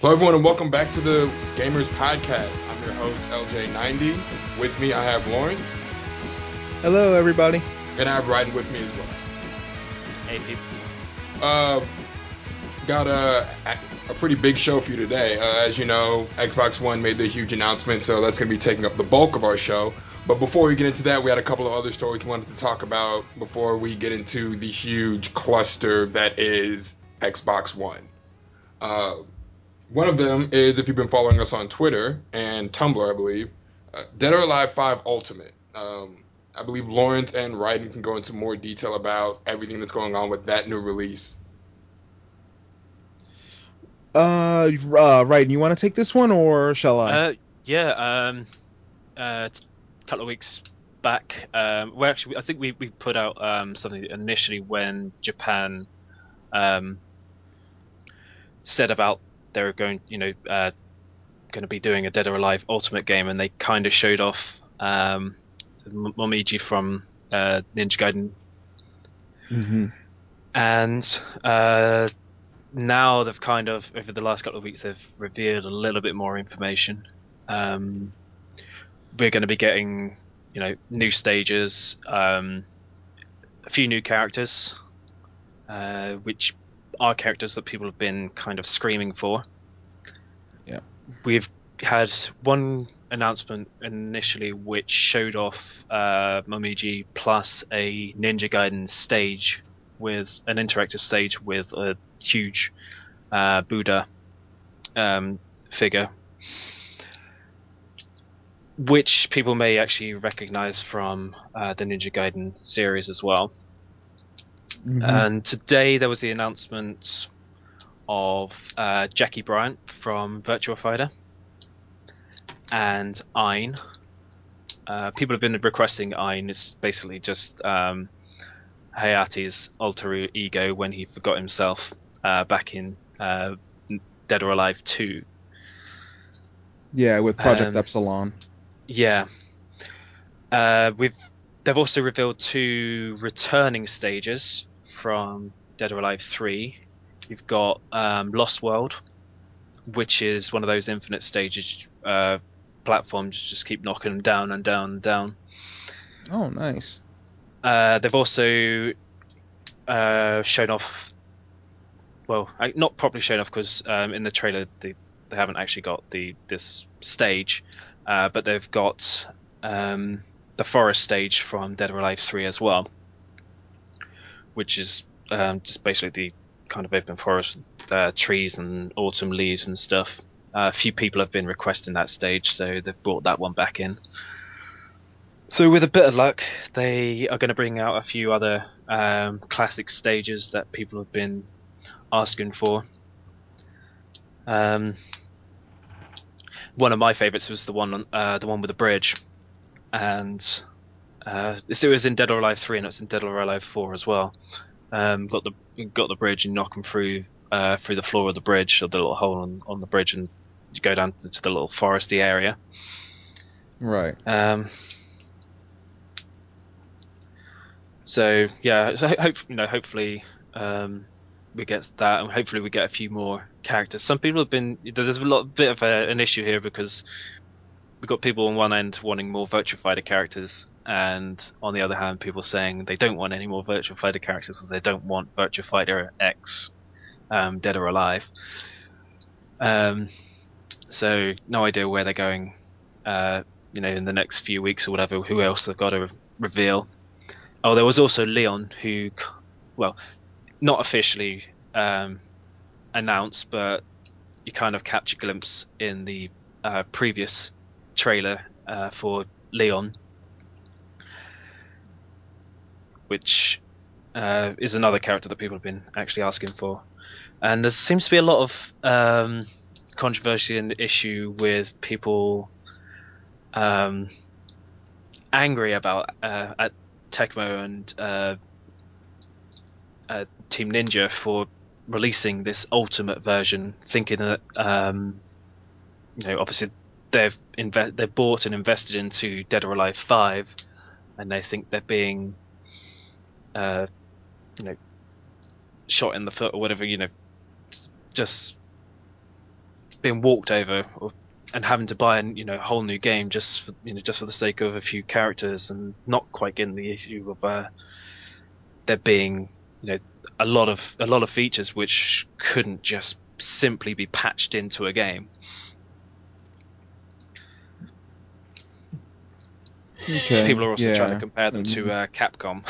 Hello, everyone, and welcome back to the Gamers Podcast. I'm your host, LJ90. With me, I have Lawrence. Hello, everybody. And I have Ryden with me as well. Hey, people. Got a pretty big show for you today. As you know, Xbox One made the huge announcement, so that's going to be taking up the bulk of our show. But before we get into that, we had a couple of other stories we wanted to talk about before we get into the huge cluster that is Xbox One. One of them is, if you've been following us on Twitter and Tumblr, I believe, Dead or Alive 5 Ultimate. I believe Lawrence and Ryden can go into more detail about everything that's going on with that new release. Ryden, you want to take this one, or shall I? A couple of weeks back, I think we put out something initially when Japan said about they were going to be doing a Dead or Alive Ultimate game, and they kind of showed off Momiji from Ninja Gaiden. Mm-hmm. And now they've kind of, over the last couple of weeks, they've revealed a little bit more information. We're going to be getting, new stages, a few new characters, which are characters that people have been kind of screaming for. Yeah. We've had one announcement initially which showed off Momiji plus a Ninja Gaiden stage, with an interactive stage with a huge Buddha figure, which people may actually recognize from the Ninja Gaiden series as well. Mm-hmm. And today there was the announcement of Jackie Bryant from Virtua Fighter and Ein. People have been requesting Ein. It's basically just Hayate's alter ego when he forgot himself back in Dead or Alive 2. Yeah, with Project Epsilon. Yeah. They've also revealed 2 returning stages from Dead or Alive 3. You've got Lost World, which is one of those infinite stages, platforms just keep knocking them down and down and down. Oh, nice. They've also shown off, well, not properly shown off because in the trailer they haven't actually got this stage, but they've got the forest stage from Dead or Alive 3 as well, which is just basically the kind of open forest with trees and autumn leaves and stuff. A few people have been requesting that stage, so they've brought that one back in. So with a bit of luck, they are going to bring out a few other classic stages that people have been asking for. One of my favourites was the one with the bridge, and it was in Dead or Alive 3 and it's in Dead or Alive 4 as well. Got the bridge and knock them through the floor of the bridge, or the little hole on the bridge, and you go down to the little foresty area. Right. So yeah, hopefully we get that, and hopefully we get a few more characters. Some people have been, there's a bit of an issue here because we've got people on one end wanting more Virtua Fighter characters, and on the other hand, people saying they don't want any more Virtua Fighter characters because they don't want Virtua Fighter X, Dead or Alive. So no idea where they're going, in the next few weeks or whatever. Who else they've got to reveal? Oh, there was also Leon, who, well, not officially announced, but you kind of catch a glimpse in the previous trailer for Leon, which is another character that people have been actually asking for. And there seems to be a lot of controversy and issue with people angry about at Tecmo and Team Ninja for releasing this ultimate version, thinking that obviously they've bought and invested into Dead or Alive 5, and they think they're being shot in the foot or whatever, just being walked over, and having to buy a whole new game just for the sake of a few characters, and not quite getting the issue of there being a lot of features which couldn't just simply be patched into a game. Okay. People are also yeah. trying to compare them to Capcom.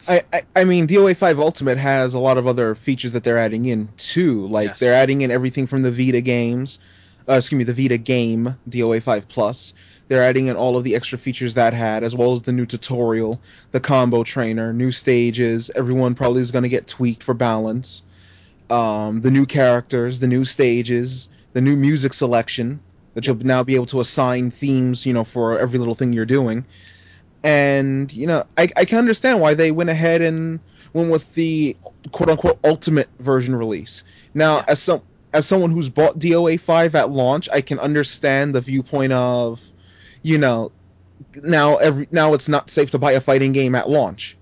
I mean, DOA 5 Ultimate has a lot of other features that they're adding in too. Like Yes. they're adding in everything from the Vita games, the Vita game DOA 5 Plus. They're adding in all of the extra features that had, as well as the new tutorial, the combo trainer, new stages. Everyone probably is going to get tweaked for balance. The new characters, the new stages, the new music selection that you'll now be able to assign themes, for every little thing you're doing. And, I can understand why they went ahead and went with the quote-unquote ultimate version release. Now, as someone who's bought DOA 5 at launch, I can understand the viewpoint of, now it's not safe to buy a fighting game at launch.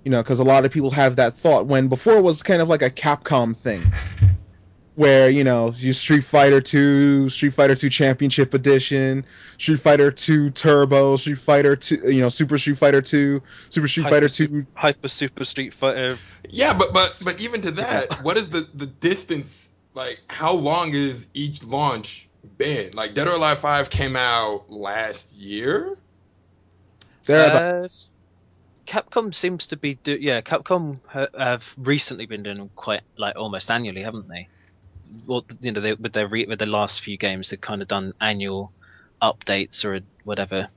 Because a lot of people have that thought, when before it was kind of like a Capcom thing. Where, you Street Fighter 2, Street Fighter 2 Championship Edition, Street Fighter 2 Turbo, Street Fighter 2, Super Street Fighter 2, Super Street Fighter 2... Hyper Super Street Fighter... Yeah, but even to that, what is the distance, like, how long is each launch been? Like, Dead or Alive 5 came out last year? Thereabouts. Capcom seems to be... Capcom have recently been doing quite, like, almost annually, haven't they? Well, with the last few games, they've kind of done annual updates or whatever.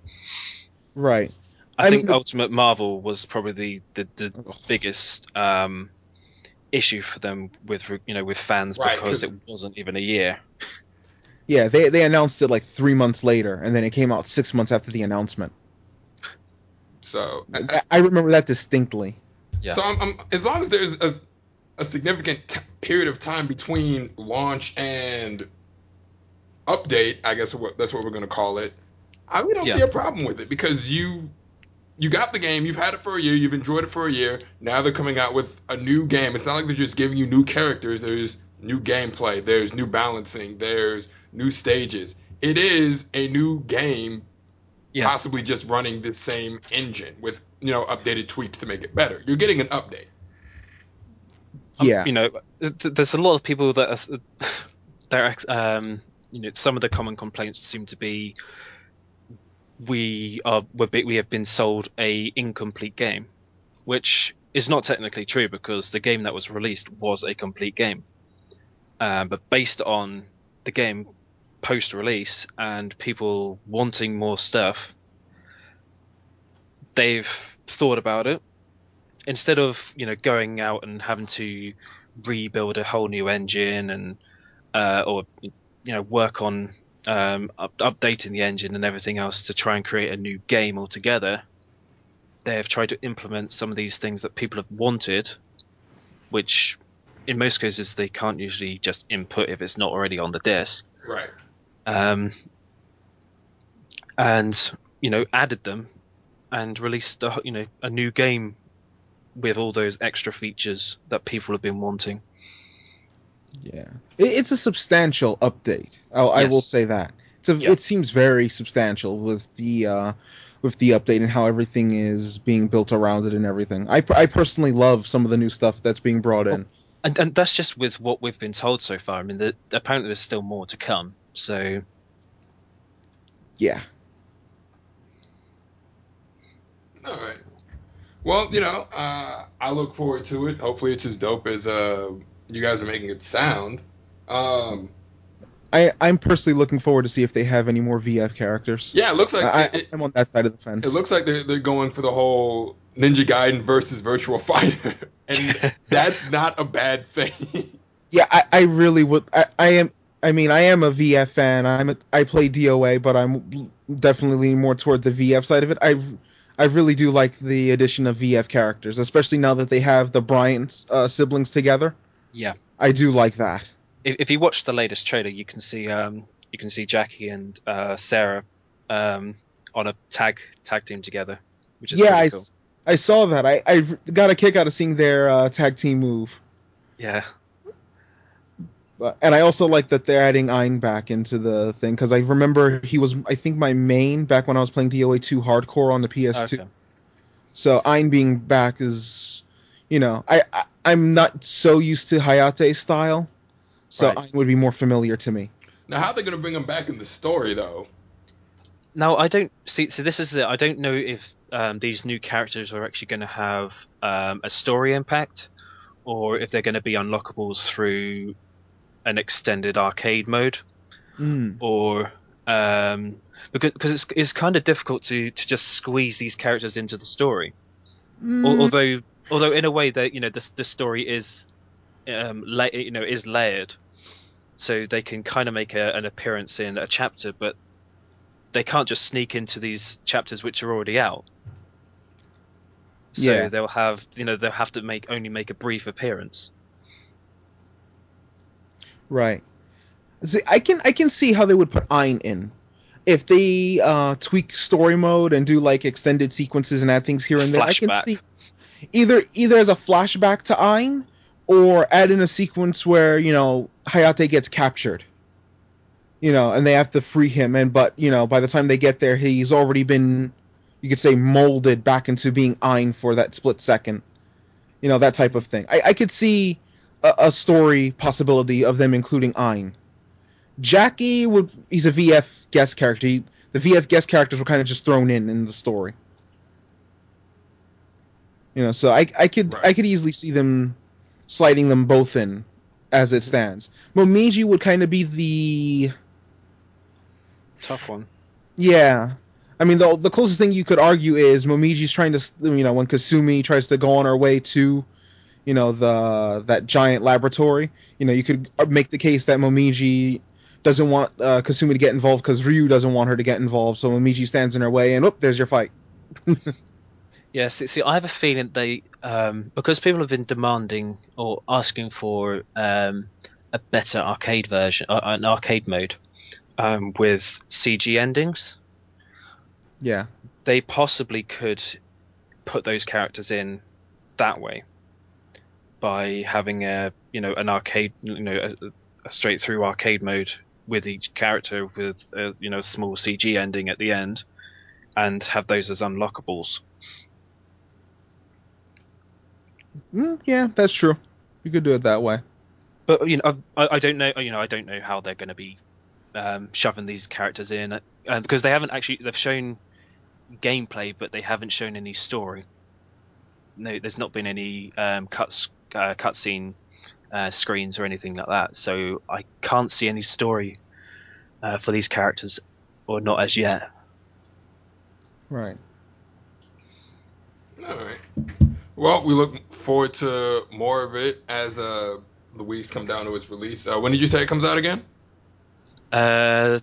Right. I think Ultimate Marvel was probably the biggest issue for them with fans, right, because it wasn't even a year. Yeah, they announced it like 3 months later, and then it came out 6 months after the announcement. So I remember that distinctly. Yeah. So I'm as long as there's a significant period of time between launch and update, I guess that's what we're going to call it, I really don't see a problem with it, because you got the game, you've had it for a year, you've enjoyed it for a year, now they're coming out with a new game. It's not like they're just giving you new characters, there's new gameplay, there's new balancing, there's new stages. It is a new game, possibly just running the same engine with, updated tweaks to make it better. You're getting an update. Yeah. There's a lot of people that some of the common complaints seem to be we have been sold a incomplete game, which is not technically true, because the game that was released was a complete game. But based on the game post-release and people wanting more stuff, they've thought about it. Instead of going out and having to rebuild a whole new engine and or work on updating the engine and everything else to try and create a new game altogether, they have tried to implement some of these things that people have wanted, which in most cases they can't usually just input if it's not already on the disc. Right. And added them and released a new game with all those extra features that people have been wanting. Yeah, it's a substantial update. I will say that. It seems very substantial with the update and how everything is being built around it and everything. I personally love some of the new stuff that's being brought in. And that's just with what we've been told so far. I mean, apparently there's still more to come. So yeah. All right. Well, I look forward to it. Hopefully it's as dope as you guys are making it sound. I'm personally looking forward to see if they have any more VF characters. Yeah, it looks like I'm on that side of the fence. It looks like they're going for the whole Ninja Gaiden versus Virtual Fighter, and that's not a bad thing. Yeah, I really would. I am a VF fan. I play DOA, but I'm definitely leaning more toward the VF side of it. I really do like the addition of VF characters, especially now that they have the Bryant siblings together. Yeah, I do like that. If you watch the latest trailer, you can see Jackie and Sarah on a tag team together, which is pretty cool. I saw that. I got a kick out of seeing their tag team move. Yeah. And I also like that they're adding Ein back into the thing, because I remember he was, I think, my main back when I was playing DOA 2 Hardcore on the PS2. Okay. So Ein being back is, I'm not so used to Hayate style, so Right. Ein would be more familiar to me. Now, how are they going to bring him back in the story, though? Now I don't see. So this is it. I don't know if these new characters are actually going to have a story impact, or if they're going to be unlockables through an extended arcade mode, or because it's kind of difficult to just squeeze these characters into the story. Although in a way that the story is is layered, so they can kind of make an appearance in a chapter, but they can't just sneak into these chapters which are already out. So Yeah. they'll have to only make a brief appearance. Right. See, I can see how they would put Ein in. If they tweak story mode and do like extended sequences and add things here and there, I can Flashback. see either as a flashback to Ein, or add in a sequence where Hayate gets captured, and they have to free him, but by the time they get there, he's already been, you could say, molded back into being Ein for that split second, that type of thing. I could see a story possibility of them including Ein. Jackie he's a VF guest character. The VF guest characters were kind of just thrown in the story. So I could easily see them sliding them both in as it stands. Momiji would kind of be the Tough one. Yeah. I mean, the closest thing you could argue is Momiji's trying to, when Kasumi tries to go on her way to, that giant laboratory, you could make the case that Momiji doesn't want Kasumi to get involved because Ryu doesn't want her to get involved, so Momiji stands in her way, and there's your fight. Yes, see, I have a feeling they, because people have been demanding or asking for a better arcade version, an arcade mode, with CG endings. Yeah. They possibly could put those characters in that way by having an arcade, a straight through arcade mode with each character with a small CG ending at the end, and have those as unlockables. Yeah, that's true. You could do it that way. But I don't know. I don't know how they're going to be shoving these characters in, because they've shown gameplay, but they haven't shown any story. No, there's not been any cutscene screens or anything like that. So I can't see any story for these characters, or not as yet. Right. All right. Well, we look forward to more of it as the weeks come down to its release. When did you say it comes out again? I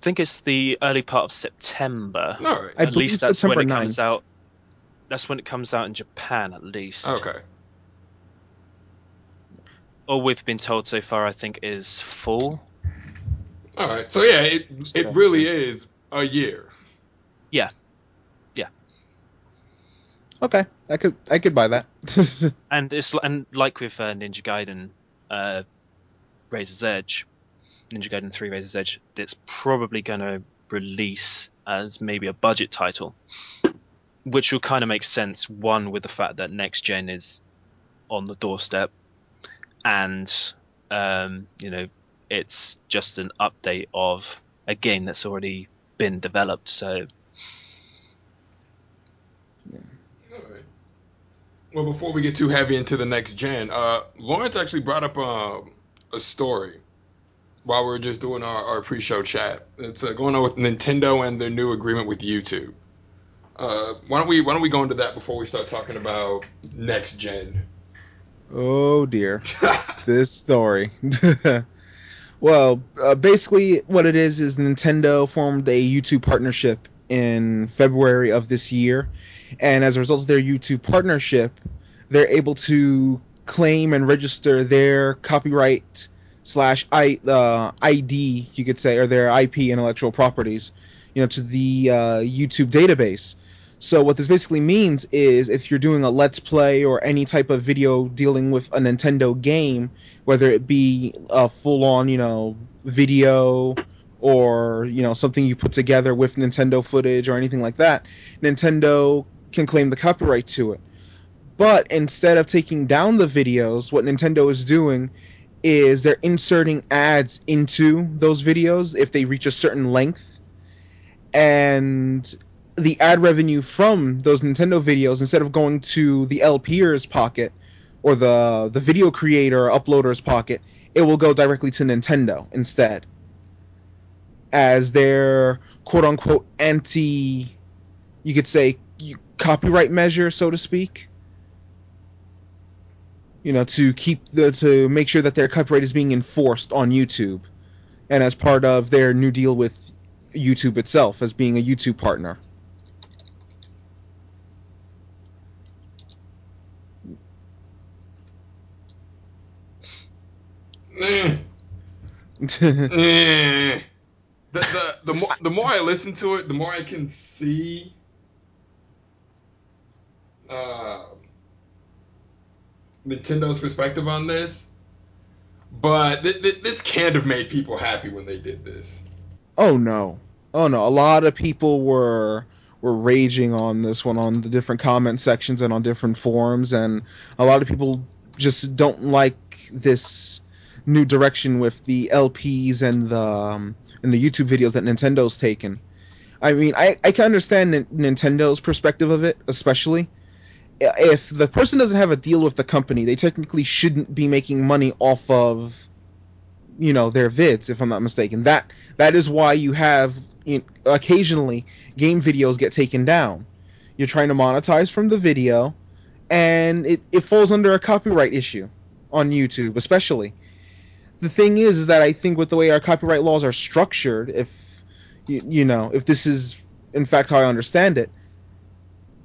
think it's the early part of September. All right. I At believe least that's when September it comes 9th. out. That's when it comes out in Japan, at least. Okay. All we've been told so far, I think, is fall. All right. So yeah, it really is a year. Yeah. Okay, I could buy that. And like with Ninja Gaiden, Razor's Edge, Ninja Gaiden 3 Razor's Edge, it's probably going to release as maybe a budget title, which will kind of make sense. One, with the fact that next gen is on the doorstep, and it's just an update of a game that's already been developed. So. All right. Well, before we get too heavy into the next gen, Lawrence actually brought up a story while we were just doing our pre-show chat. It's going on with Nintendo and their new agreement with YouTube. Why don't we go into that before we start talking about next gen? Oh dear, this story. Well, basically what it is Nintendo formed a YouTube partnership in February of this year, and as a result of their YouTube partnership, they're able to claim and register their copyright / ID, you could say, or their IP, intellectual properties, to the YouTube database. So what this basically means is if you're doing a Let's Play or any type of video dealing with a Nintendo game, whether it be a full-on, video or, something you put together with Nintendo footage or anything like that, Nintendo can claim the copyright to it. But instead of taking down the videos, what Nintendo is doing is they're inserting ads into those videos if they reach a certain length. And the ad revenue from those Nintendo videos, instead of going to the LPer's pocket or the video creator or uploader's pocket, it will go directly to Nintendo instead, as their quote-unquote anti, you could say, copyright measure, so to speak. To make sure that their copyright is being enforced on YouTube, and as part of their new deal with YouTube itself as being a YouTube partner. The more I listen to it, the more I can see Nintendo's perspective on this. But this can't have made people happy when they did this. Oh no. A lot of people were raging on this one on the different comment sections and on different forums, and a lot of people just don't like this new direction with the LPs and the YouTube videos that Nintendo's taken. I mean, I can understand Nintendo's perspective of it, especially if the person doesn't have a deal with the company, they technically shouldn't be making money off of their vids, if I'm not mistaken. That is why you have occasionally game videos get taken down. You're trying to monetize from the video, and it falls under a copyright issue on YouTube, especially. The thing is that I think with the way our copyright laws are structured, if if this is in fact how I understand it,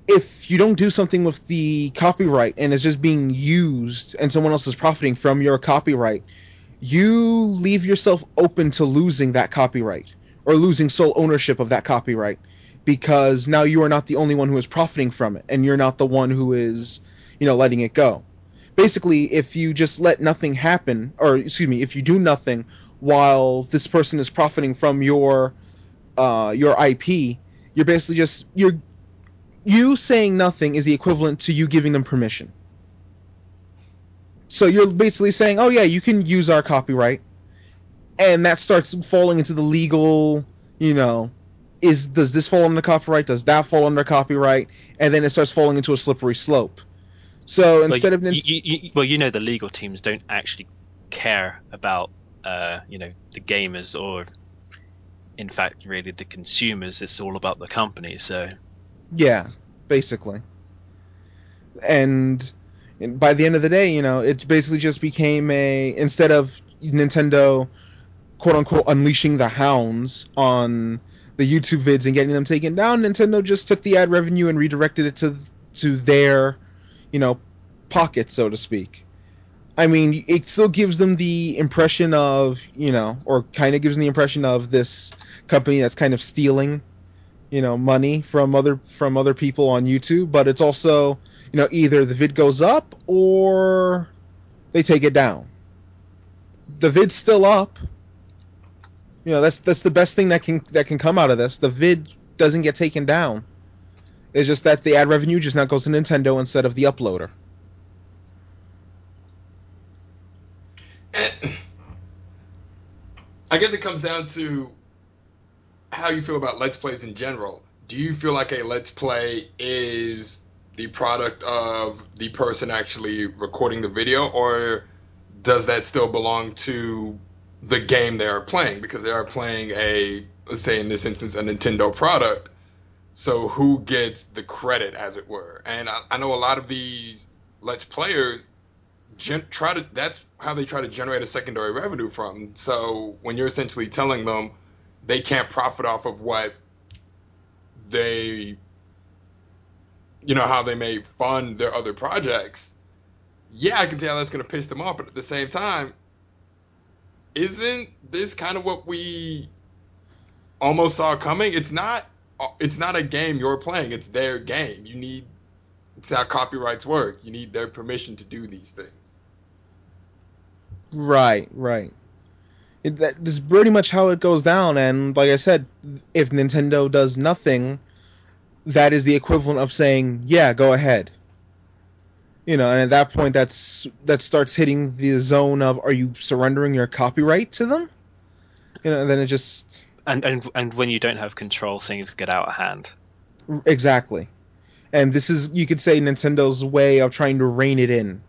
if you don't do something with the copyright and it's just being used and someone else is profiting from your copyright, you leave yourself open to losing that copyright or losing sole ownership of that copyright, because now you are not the only one who is profiting from it, and you're not the one who is letting it go. Basically, if you just let nothing happen, or if you do nothing while this person is profiting from your IP, you're basically just you saying nothing is the equivalent to you giving them permission. So you're basically saying, oh yeah, you can use our copyright, and that starts falling into the legal, does this fall under copyright? Does that fall under copyright? And then it starts falling into a slippery slope. So instead of the legal teams don't actually care about the gamers, or in fact really the consumers. It's all about the company. So yeah, basically. And by the end of the day, it basically just became instead of Nintendo quote unquote unleashing the hounds on the YouTube vids and getting them taken down, Nintendo just took the ad revenue and redirected it to their pocket, so to speak. I mean, it still gives them the impression of, or kind of gives them the impression of this company that's kind of stealing, money from other people on YouTube, but it's also, either the vid goes up or they take it down. The vid's still up. That's the best thing that can come out of this. The vid doesn't get taken down. It's just that the ad revenue just now goes to Nintendo instead of the uploader. I guess it comes down to how you feel about Let's Plays in general. Do you feel like a Let's Play is the product of the person actually recording the video, or does that still belong to the game they are playing? Because they are playing let's say in this instance, a Nintendo product. So who gets the credit, as it were? And I know a lot of these Let's Players that's how they try to generate a secondary revenue from. So when you're essentially telling them they can't profit off of what they, how they may fund their other projects, yeah, I can see how that's going to piss them off. But at the same time, isn't this kind of what we almost saw coming? It's not it's not a game you're playing, it's their game. It's how copyrights work. You need their permission to do these things. Right, right. That is pretty much how it goes down. And like I said, if Nintendo does nothing, that is the equivalent of saying, "Yeah, go ahead." And at that point, that starts hitting the zone of, are you surrendering your copyright to them? And then it just and when you don't have control, things get out of hand. Exactly. And this is, you could say, Nintendo's way of trying to rein it in.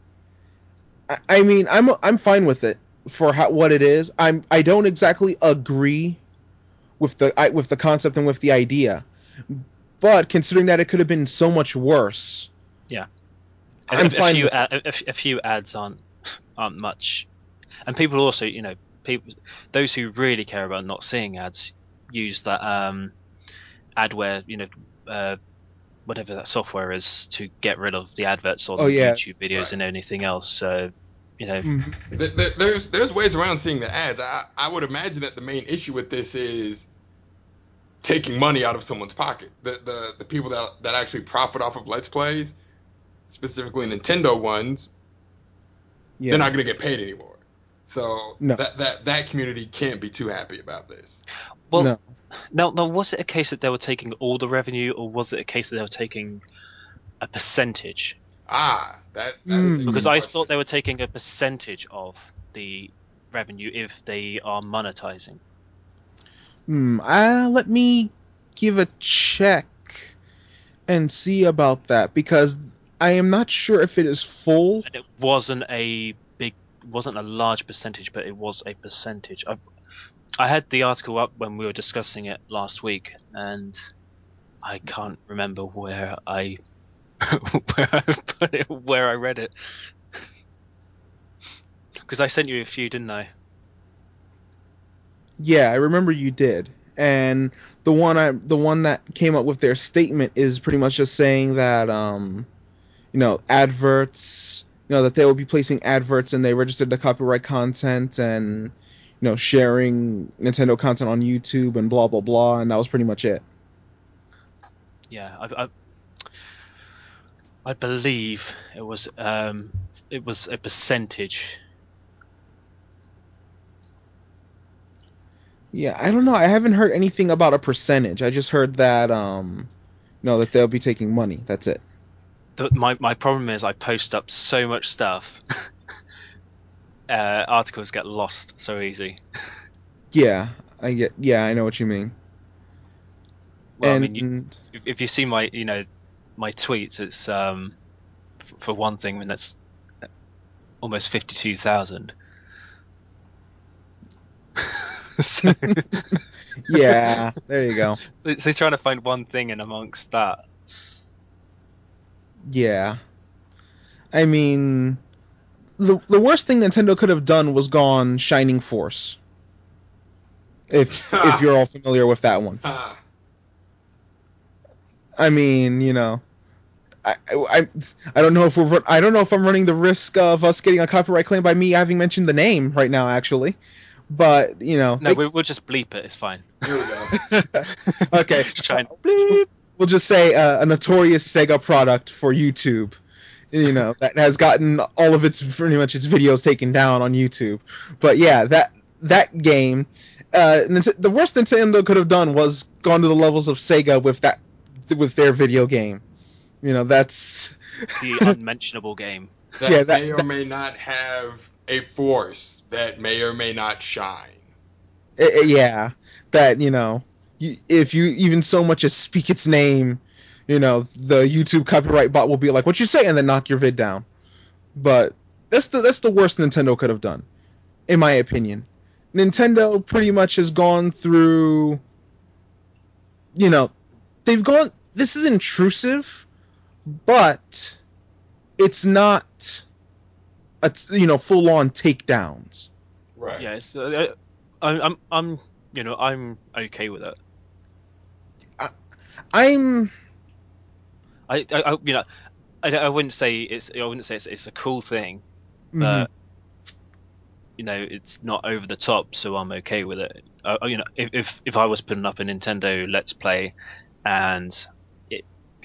I mean, I'm fine with it for what it is. I don't exactly agree with the concept and with the idea, but considering that it could have been so much worse. Yeah. I'm fine. A few ads aren't much, and people also, those who really care about not seeing ads use that adware, whatever that software is, to get rid of the adverts on YouTube videos, right, and anything else. So, there's ways around seeing the ads. I would imagine that the main issue with this is taking money out of someone's pocket. The people that actually profit off of Let's Plays, specifically Nintendo ones, they're not going to get paid anymore. So no. that community can't be too happy about this. Well, no. Now, was it a case that they were taking all the revenue, or was it a case that they were taking a percentage? That is because I thought they were taking a percentage of the revenue if they are monetizing. Let me give a check and see about that, because I am not sure if it is full. And it wasn't a large percentage, but it was a percentage. I had the article up when we were discussing it last week, and I can't remember where I put it, where I read it, because I sent you a few, didn't I? Yeah, I remember you did. And the one that came up with their statement is pretty much just saying that adverts, that they will be placing adverts, and they registered the copyright content, and sharing Nintendo content on YouTube and blah blah blah, and that was pretty much it. Yeah, I believe it was a percentage. Yeah, I don't know. I haven't heard anything about a percentage. I just heard that that they'll be taking money. That's it. My problem is I post up so much stuff. Articles get lost so easy. Yeah, I know what you mean. Well, and, I mean, if you see my my tweets, it's for one thing, I mean, that's almost 52,000. So, yeah, there you go. So trying to find one thing in amongst that. Yeah, I mean, the worst thing Nintendo could have done was gone Shining Force. If you're all familiar with that one. I mean, I don't know if I'm running the risk of us getting a copyright claim by me having mentioned the name right now, actually. But no, we'll just bleep it. It's fine. Here we go. Okay. Bleep. We'll just say a notorious Sega product for YouTube. That has gotten all of its videos taken down on YouTube. But yeah, that game, the worst Nintendo could have done was gone to the levels of Sega with their video game. That's the unmentionable game. That may or may not have a force that may or may not shine. Yeah, that if you even so much as speak its name, the YouTube copyright bot will be like, "What you say?" and then knock your vid down. But that's the worst Nintendo could have done, in my opinion. Nintendo pretty much has gone through. They've gone. This is intrusive, but it's not full on takedowns. Right. Yes, I'm I'm okay with it. I wouldn't say it's a cool thing, but it's not over the top, so I'm okay with it. If I was putting up a Nintendo Let's Play and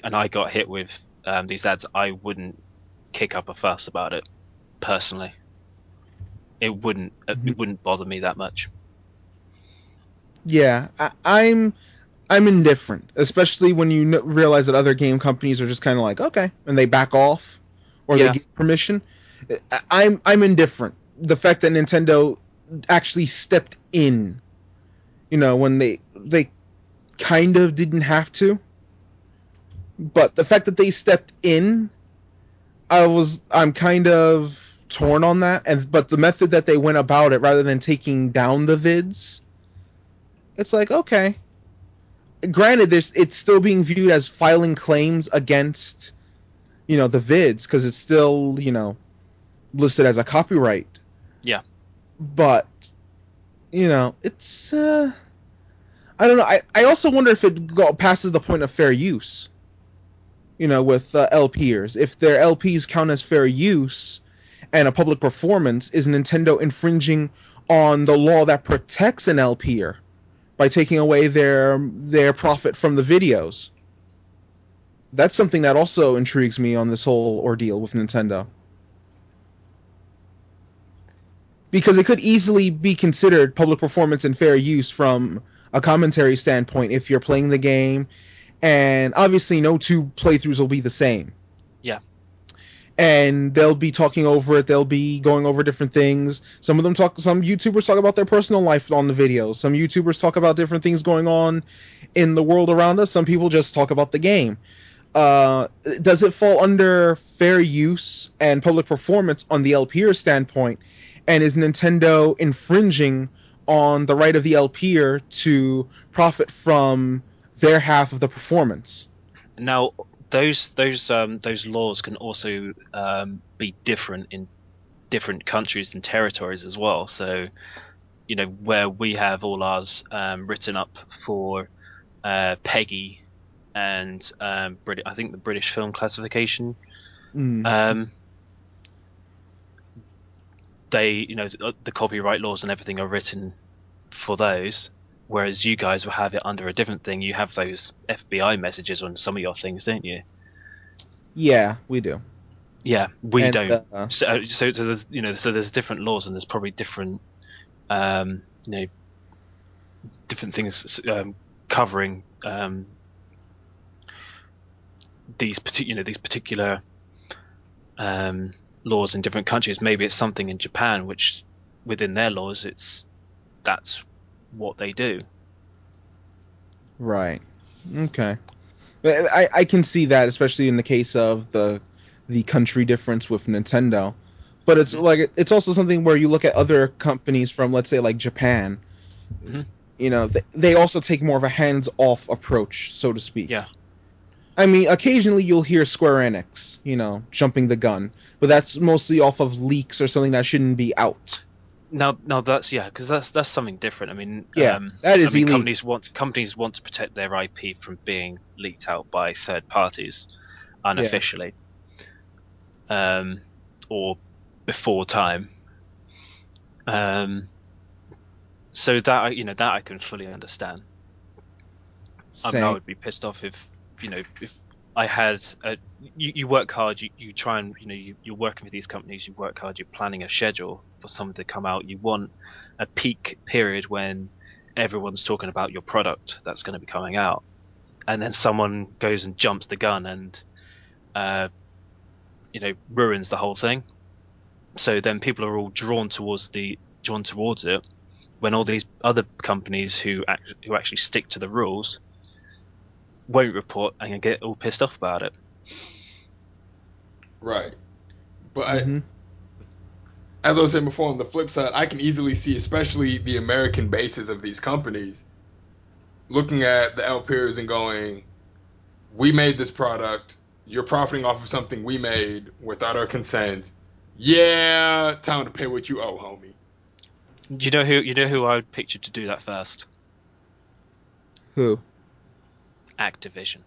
I got hit with these ads, I wouldn't kick up a fuss about it personally. It wouldn't bother me that much. Yeah, I'm indifferent, especially when you realize that other game companies are just kind of like, okay, and they back off or they give permission. I'm indifferent. The fact that Nintendo actually stepped in, when they kind of didn't have to, but the fact that they stepped in, I'm kind of torn on that. But the method that they went about it, rather than taking down the vids, it's like, okay. Granted, it's still being viewed as filing claims against, the vids, because it's still, listed as a copyright. Yeah. But, it's, I don't know. I also wonder if it passes the point of fair use, with LPers. If their LPs count as fair use and a public performance, is Nintendo infringing on the law that protects an LPer by taking away their profit from the videos? That's something that also intrigues me on this whole ordeal with Nintendo. Because it could easily be considered public performance and fair use from a commentary standpoint if you're playing the game, and obviously no two playthroughs will be the same. Yeah. And they'll be talking over it, they'll be going over different things. Some YouTubers talk about their personal life on the videos. Some YouTubers talk about different things going on in the world around us. Some people just talk about the game. Does it fall under fair use and public performance on the LPer standpoint? And is Nintendo infringing on the right of the LPer to profit from their half of the performance? Now, those laws can also be different in different countries and territories as well. So, where we have all ours written up for PEGI and I think the British film classification. They, the copyright laws and everything are written for those, whereas you guys will have it under a different thing. You have those FBI messages on some of your things, don't you? Yeah, we do. Yeah, we don't. So there's so there's different laws, and there's probably different different things covering these particular laws in different countries. Maybe it's something in Japan which within their laws that's what they do. Right. Okay. I can see that, especially in the case of the country difference with Nintendo. But it's like it's also something where you look at other companies from, let's say, like Japan. Mm-hmm. They also take more of a hands-off approach, so to speak. Yeah. I mean, occasionally you'll hear Square Enix, jumping the gun, but that's mostly off of leaks or something that shouldn't be out. Now that's because that's something different. I mean, that is illegal. Companies want to protect their IP from being leaked out by third parties unofficially, or before time. So that I can fully understand. I would be pissed off if I had you work hard, you try and you're working with these companies, you work hard, you're planning a schedule for something to come out, you want a peak period when everyone's talking about your product that's going to be coming out, and then someone goes and jumps the gun and ruins the whole thing. So then people are all drawn towards it, when all these other companies who actually stick to the rules won't report and get all pissed off about it. Right. But as I was saying before, on the flip side, I can easily see, especially the American bases of these companies, looking at the LPers and going, we made this product, you're profiting off of something we made without our consent. Yeah, time to pay what you owe, homie. You know who I would picture to do that first? Who? Activision.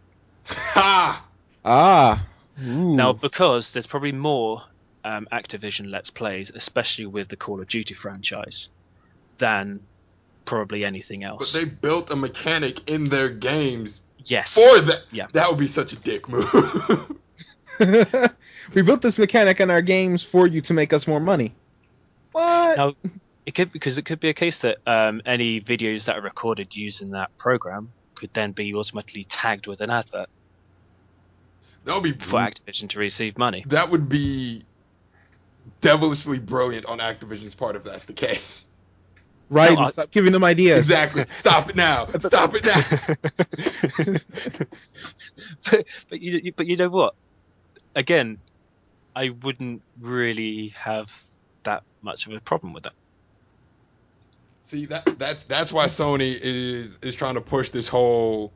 Ha! Ah. Ooh. Now, because there's probably more Activision Let's Plays, especially with the Call of Duty franchise, than probably anything else. But they built a mechanic in their games Yes. For that, Yeah. that would be such a dick move. We built this mechanic in our games for you to make us more money. What? Now, it could be a case that any videos that are recorded using that program could then be automatically tagged with an advert That would be for Activision to receive money. That would be devilishly brilliant on Activision's part if that's the case. Right, No, stop giving them ideas. Exactly. Stop it now. Stop it now. but you know what? Again, I wouldn't really have that much of a problem with that. See, that's why Sony is trying to push this whole,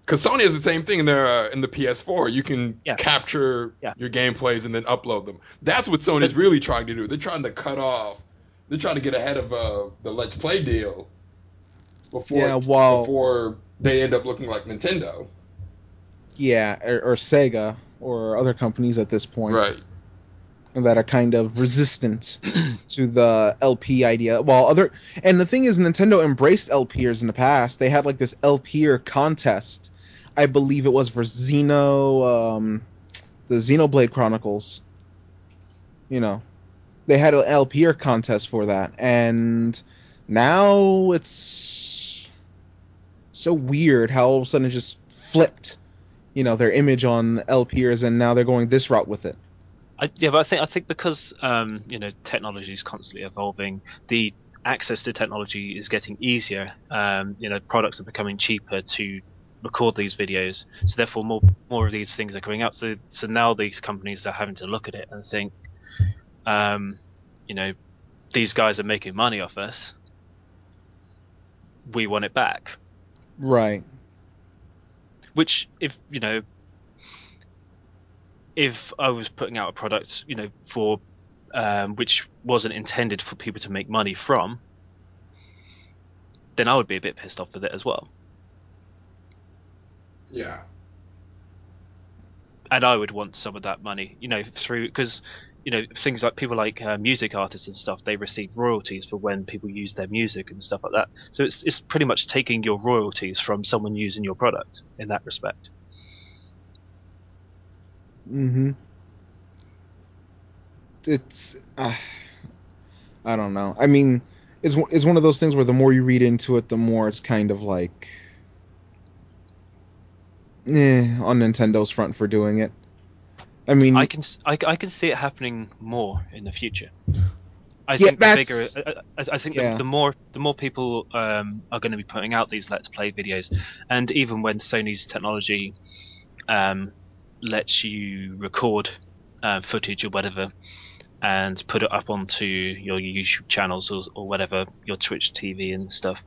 because Sony has the same thing in their in the PS4. You can capture your gameplays and then upload them. That's what Sony's really trying to do. They're trying to cut off. They're trying to get ahead of the Let's Play deal before they end up looking like Nintendo. Yeah, or Sega or other companies at this point. Right. That are kind of resistant to the LP idea. And the thing is, Nintendo embraced LPers in the past. They had like this LPer contest. I believe it was for the Xenoblade Chronicles. You know, they had an LPer contest for that, and now it's so weird how all of a sudden it just flipped. You know, their image on LPers, and now they're going this route with it. But I think because technology is constantly evolving, the access to technology is getting easier. Products are becoming cheaper to record these videos, so therefore more of these things are coming out. So now these companies are having to look at it and think, these guys are making money off us. We want it back. Right. Which, if I was putting out a product, for which wasn't intended for people to make money from, then I would be a bit pissed off with it as well. Yeah. And I would want some of that money, because things like people like music artists and stuff, they receive royalties for when people use their music and stuff like that. So it's pretty much taking your royalties from someone using your product in that respect. Mm-hmm. It's I don't know. I mean, it's one of those things where the more you read into it, the more it's kind of like on Nintendo's front for doing it. I mean, I can see it happening more in the future. I think the more people are going to be putting out these Let's Play videos, and even when Sony's technology lets you record footage or whatever and put it up onto your YouTube channels or whatever, your Twitch TV and stuff,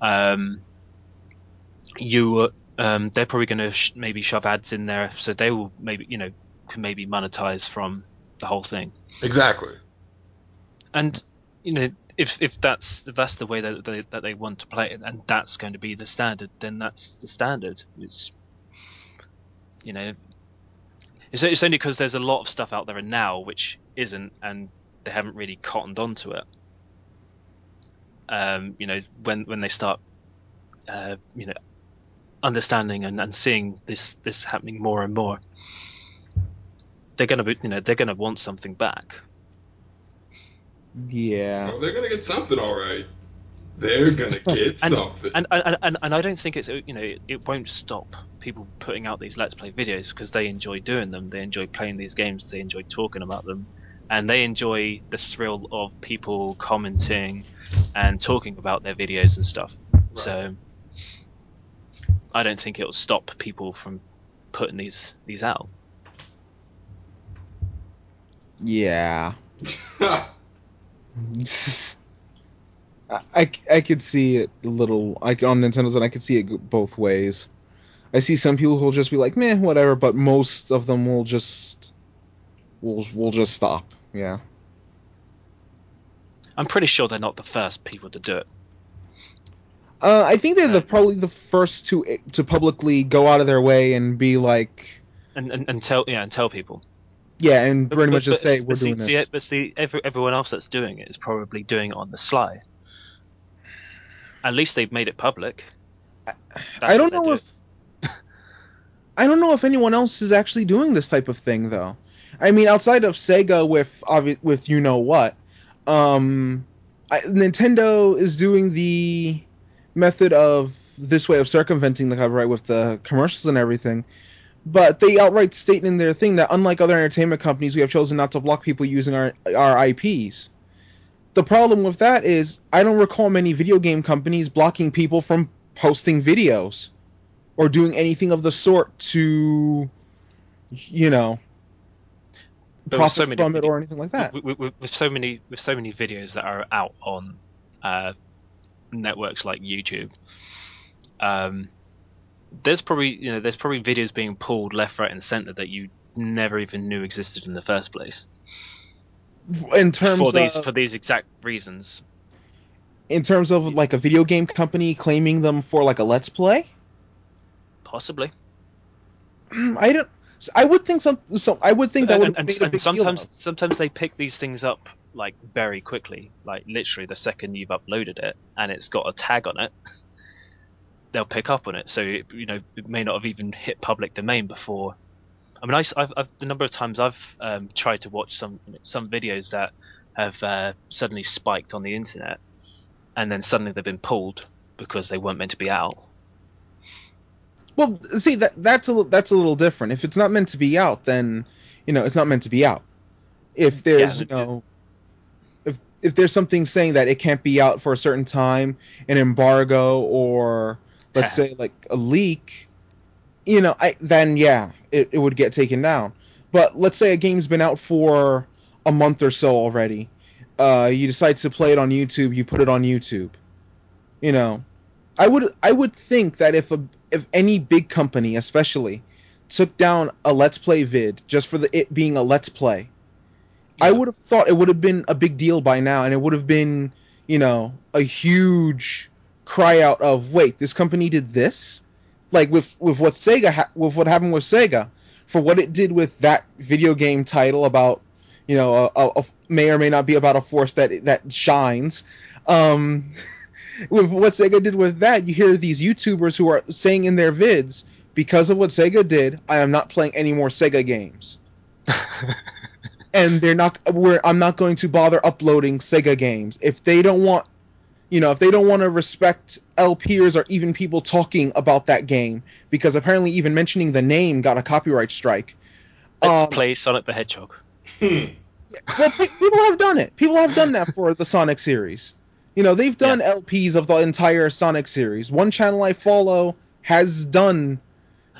they're probably going to maybe shove ads in there, so they will can maybe monetize from the whole thing. Exactly. And if that's the way that they want to play it, and that's going to be the standard, then that's the standard. It's it's only because there's a lot of stuff out there now which isn't, and they haven't really cottoned onto it. When they start understanding and seeing this happening more and more, they're gonna want something back. Yeah. Well, they're gonna get something, all right. They're gonna get something. And I don't think it's it won't stop people putting out these Let's Play videos, because they enjoy doing them. They enjoy playing these games. They enjoy talking about them, and they enjoy the thrill of people commenting and talking about their videos and stuff. Right. So I don't think it'll stop people from putting these out. Yeah. I could see it a little, like on Nintendo's, and I could see it both ways. I see some people who'll just be like, meh, whatever, but most of them will just stop. Yeah. I'm pretty sure they're not the first people to do it. I think they're probably the first to publicly go out of their way and be like, and tell people. Yeah, and pretty much just say we're doing this. But see, everyone else that's doing it is probably doing it on the sly. At least they've made it public. I don't know if I don't know if anyone else is actually doing this type of thing though. I mean, outside of Sega with you know what, Nintendo is doing the method of this way of circumventing the copyright with the commercials and everything. But they outright state in their thing that unlike other entertainment companies, we have chosen not to block people using our IPs. The problem with that is I don't recall many video game companies blocking people from posting videos or doing anything of the sort to, you know, profit from it or anything like that. With so many videos that are out on networks like YouTube, there's probably videos being pulled left, right, and center that you never even knew existed in the first place. In terms for these exact reasons. In terms of like a video game company claiming them for like a Let's Play? Possibly. I would think I would think that would made a big deal. Sometimes they pick these things up like very quickly, like literally the second you've uploaded it and it's got a tag on it, they'll pick up on it. So it may not have even hit public domain before. I mean, I've the number of times I've tried to watch some videos that have suddenly spiked on the internet, and then suddenly they've been pulled because they weren't meant to be out. Well, see, that's a little different. If it's not meant to be out, then it's not meant to be out. If there's if there's something saying that it can't be out for a certain time, an embargo, or let's say like a leak, then yeah, it would get taken down. But let's say a game's been out for a month or so already. You decide to play it on YouTube. You put it on YouTube. I would think that if any big company, especially, took down a Let's Play vid just for it being a Let's Play, yeah. I would have thought it would have been a big deal by now, and it would have been, a huge cry out of, wait, this company did this? Like with what Sega with what happened with Sega, for what it did with that video game title about, may or may not be about a force that shines. With what Sega did with that, you hear these YouTubers who are saying in their vids, because of what Sega did, I am not playing any more Sega games. And I'm not going to bother uploading Sega games. If they don't want, if they don't want to respect LPers or even people talking about that game, because apparently even mentioning the name got a copyright strike. Let's play Sonic the Hedgehog. Well, people have done it. People have done that for the Sonic series. They've done LPs of the entire Sonic series. One channel I follow has done,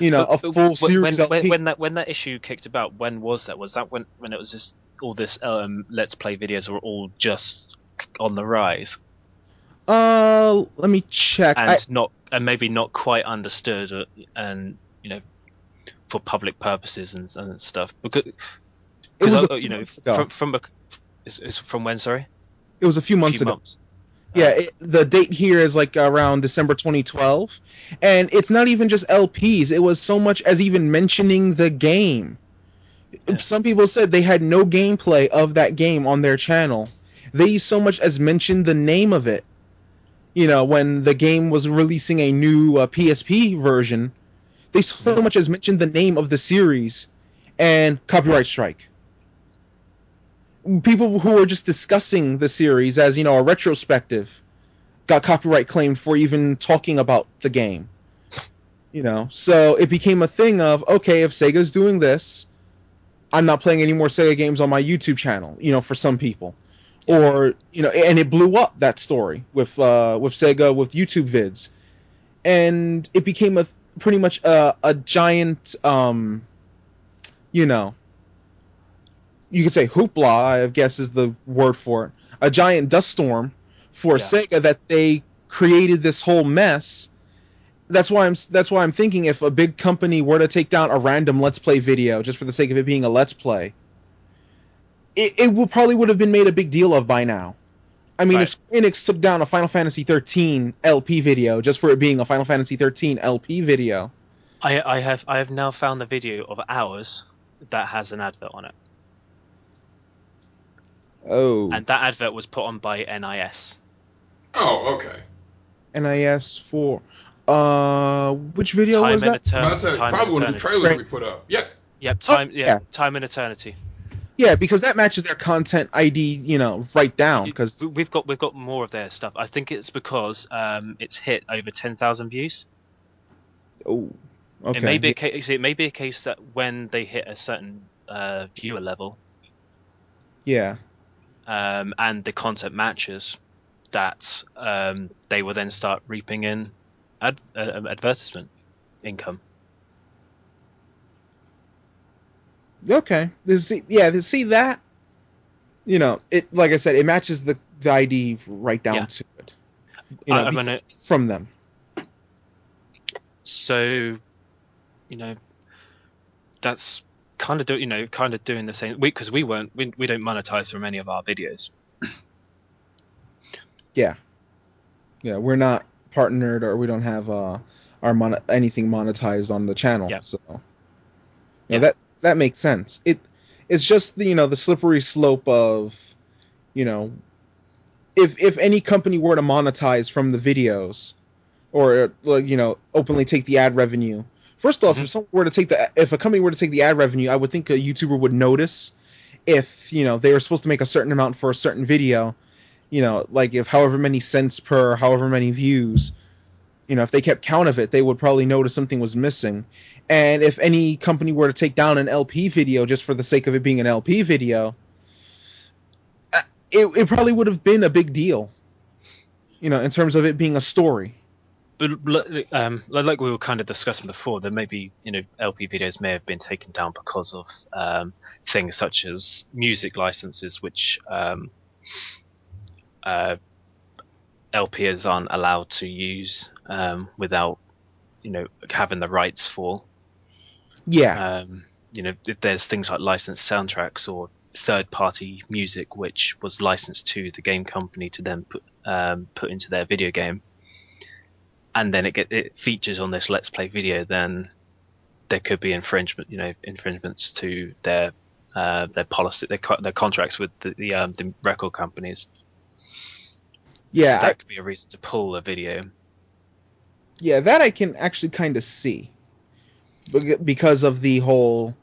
a full series LP. When that issue kicked about, when was that? Was that when it was just all this Let's Play videos were all just on the rise? Let me check. And maybe not quite understood, and for public purposes and stuff. Because it was a few months ago. From when? Sorry. It was a few months ago. Yeah, the date here is like around December 2012, and it's not even just LPs. It was so much as even mentioning the game. Yeah. Some people said they had no gameplay of that game on their channel. They so much as mentioned the name of it. When the game was releasing a new PSP version, they so much as mentioned the name of the series, and copyright strike. People who were just discussing the series as, a retrospective got copyright claimed for even talking about the game. So it became a thing of, okay, if Sega's doing this, I'm not playing any more Sega games on my YouTube channel, for some people. Or, and it blew up, that story with Sega, with YouTube vids. And it became pretty much a giant, you could say hoopla, I guess is the word for it. A giant dust storm for Sega that they created this whole mess. That's why I'm thinking if a big company were to take down a random Let's Play video just for the sake of it being a Let's Play, it probably would have been made a big deal of by now. I mean, if Enix took down a Final Fantasy 13 LP video just for it being a Final Fantasy 13 LP video. I have now found the video of ours that has an advert on it. Oh. And that advert was put on by NIS. Oh, okay. NIS for... Which video was that? About to, Time probably and one of the Eternity. trailers we put up. Yeah. Yep, yeah. Time and Eternity. Yeah, because that matches their content ID, right down. Because We've got more of their stuff. I think it's because it's hit over 10,000 views. oh, okay, It may be a case. It may be a case that when they hit a certain viewer level, yeah, and the content matches, that they will then start reaping in advertisement income. okay. See that, it, like I said, it matches the ID right down Yeah. to it. I because mean, it's from them. So, that's kind of doing the same. Because we don't monetize from any of our videos. Yeah, we're not partnered, or we don't have anything monetized on the channel. Yeah. So Yeah. that makes sense. It's just the slippery slope of, if any company were to monetize from the videos, or openly take the ad revenue. First off, if a company were to take the ad revenue, I would think a YouTuber would notice if they were supposed to make a certain amount for a certain video. Like if however many cents per however many views, if they kept count of it, they would probably notice something was missing. And if any company were to take down an LP video just for the sake of it being an LP video, it probably would have been a big deal, in terms of it being a story. But like we were kind of discussing before, there may be LP videos may have been taken down because of things such as music licenses, which LPers aren't allowed to use without having the rights for. Yeah. There's things like licensed soundtracks or third-party music which was licensed to the game company to then put into their video game, and then it features on this Let's Play video. Then there could be infringements to their policy, their contracts with the record companies. Yeah, so that could be a reason to pull a video. Yeah, that I can actually kind of see, because of the whole,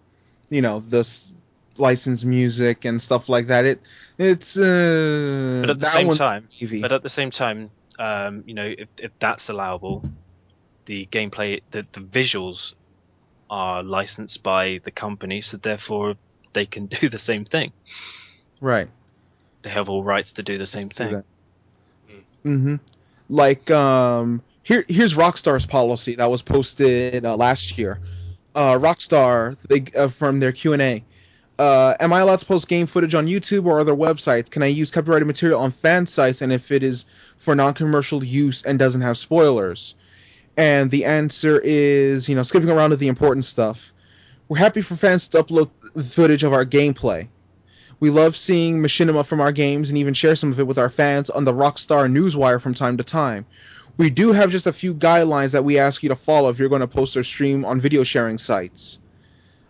this licensed music and stuff like that. It's But at the same time, if that's allowable, the gameplay, the visuals are licensed by the company, so therefore they can do the same thing. Right. They have all rights to do the same thing. Mm-hmm. Like, here's Rockstar's policy that was posted last year. Rockstar, from their Q&A. Am I allowed to post game footage on YouTube or other websites? Can I use copyrighted material on fan sites, and if it is for non-commercial use and doesn't have spoilers? And the answer is, skipping around to the important stuff. We're happy for fans to upload footage of our gameplay. We love seeing machinima from our games and even share some of it with our fans on the Rockstar Newswire from time to time. We do have just a few guidelines that we ask you to follow if you're going to post or stream on video sharing sites.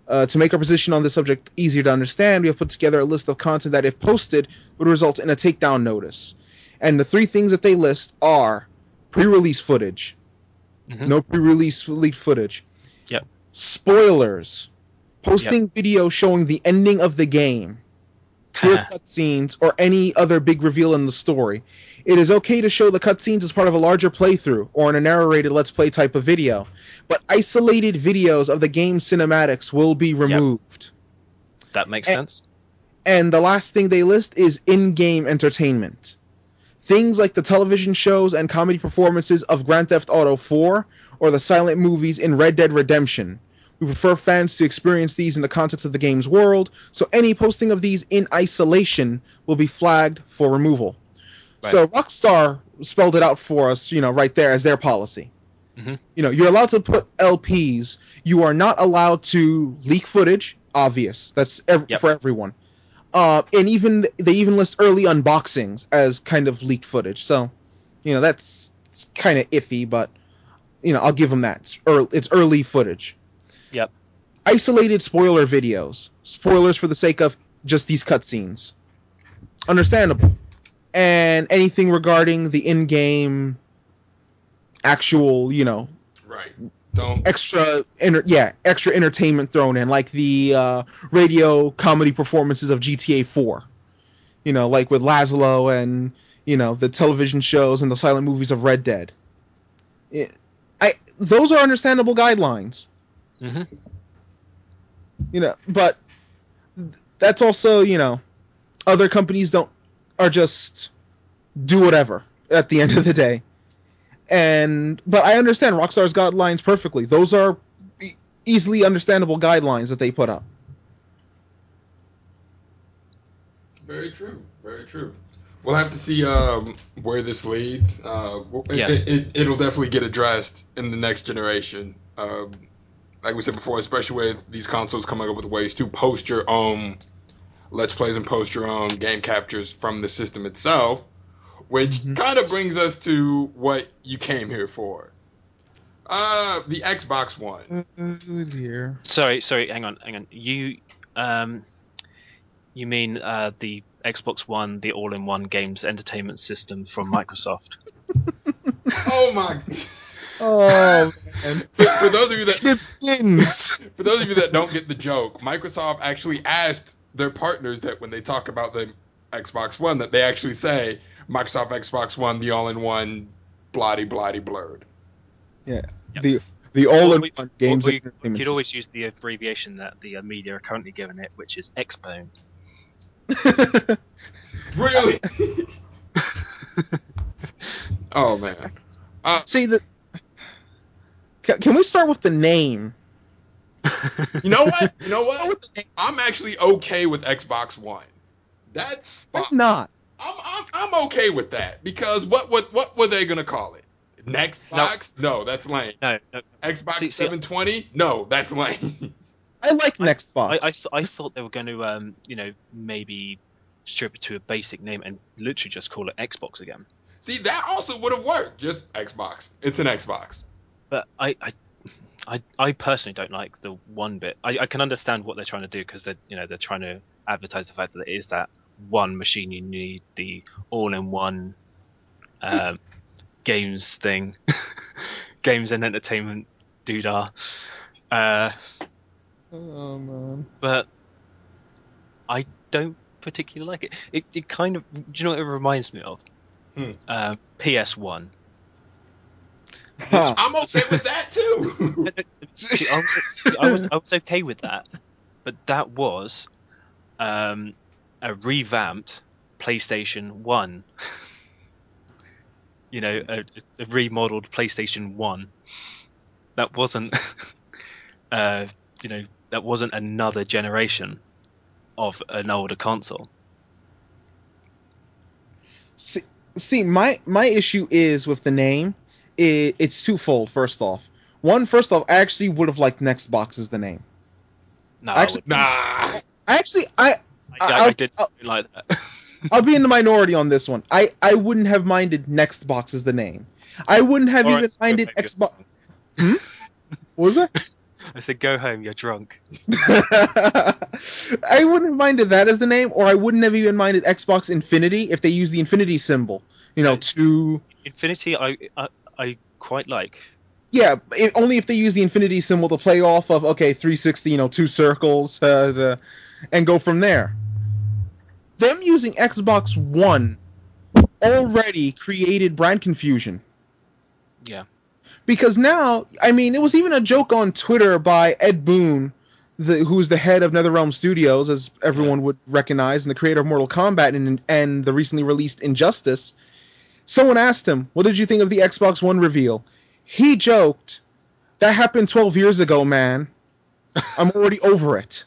To make our position on this subject easier to understand, we have put together a list of content that, if posted, would result in a takedown notice. And the 3 things that they list are pre-release footage. Mm-hmm. No pre-release leaked footage. Yep. Spoilers. Posting video showing the ending of the game. Clear cutscenes, or any other big reveal in the story. It is okay to show the cutscenes as part of a larger playthrough or in a narrated Let's Play type of video, but isolated videos of the game's cinematics will be removed. Yep. That makes sense. And the last thing they list is in-game entertainment. Things like the television shows and comedy performances of Grand Theft Auto 4 or the silent movies in Red Dead Redemption. We prefer fans to experience these in the context of the game's world, so any posting of these in isolation will be flagged for removal. Right. So Rockstar spelled it out for us, right there as their policy. Mm-hmm. You're allowed to put LPs. You are not allowed to leak footage. Obvious. That's for everyone. And they even list early unboxings as kind of leaked footage. So, that's kind of iffy, but I'll give them that. It's early footage. Yep. Isolated spoiler videos. Spoilers for the sake of just these cutscenes. Understandable. And anything regarding the in-game actual, Right. Don't. extra entertainment thrown in, like the radio comedy performances of GTA 4. Like with Laszlo and the television shows and the silent movies of Red Dead. Those are understandable guidelines. Mm-hmm. But that's also, other companies are just do whatever at the end of the day. But I understand Rockstar's guidelines perfectly. Those are easily understandable guidelines that they put up. Very true. Very true. We'll have to see where this leads. It'll definitely get addressed in the next generation. Like we said before, especially with these consoles coming up with ways to post your own Let's Plays and post your own game captures from the system itself, which kind of brings us to what you came here for. The Xbox One. Oh dear. Sorry, hang on. You mean the Xbox One, the all-in-one games entertainment system from Microsoft? Oh my! Oh man! For those of you that for those of you that don't get the joke, Microsoft actually asked their partners that when they talk about the Xbox One, that they actually say Microsoft Xbox One, the all-in-one, blotty blurred. Yeah. Yep. The all-in-one games entertainment You could system. always use the abbreviation that the media are currently giving it, which is Xbone. Really? Oh man. See can we start with the name? You know what? I'm actually okay with Xbox One. That's fine. I'm not. I'm okay with that because what were they gonna call it? Next box? No, that's lame. No. Xbox 720? No, that's lame. I like Next Box. I thought they were going to, maybe strip it to a basic name and literally just call it Xbox again. See, that also would have worked. Just Xbox. It's an Xbox. But I personally don't like the one bit. I can understand what they're trying to do because they're trying to advertise the fact that it is that one machine you need, the all-in-one games thing, games and entertainment doodah. Oh man! But I don't particularly like it. It kind of, do you know what it reminds me of? PS1. I'm okay with that too. See, I was okay with that, but that was a revamped PlayStation 1. A remodeled PlayStation 1. That wasn't, that wasn't another generation of an older console. See, my issue is with the name. It's twofold. First off, I actually would have liked Nextbox as the name. No, actually, Nah. I didn't like that. I'll be in the minority on this one. I wouldn't have minded Nextbox as the name. I wouldn't have even minded Xbox. What was that? I said, "Go home, you're drunk." I wouldn't have minded that as the name, or I wouldn't have even minded Xbox Infinity if they used the Infinity symbol. To Infinity, I quite like. Yeah, only if they use the Infinity symbol to play off of 360, two circles, and go from there. Them using Xbox One already created brand confusion. Yeah. Because now, it was even a joke on Twitter by Ed Boon, who's the head of NetherRealm Studios, as everyone would recognize, and the creator of Mortal Kombat and the recently released Injustice. Someone asked him, "What did you think of the Xbox One reveal?" He joked, "That happened 12 years ago, man. I'm already over it."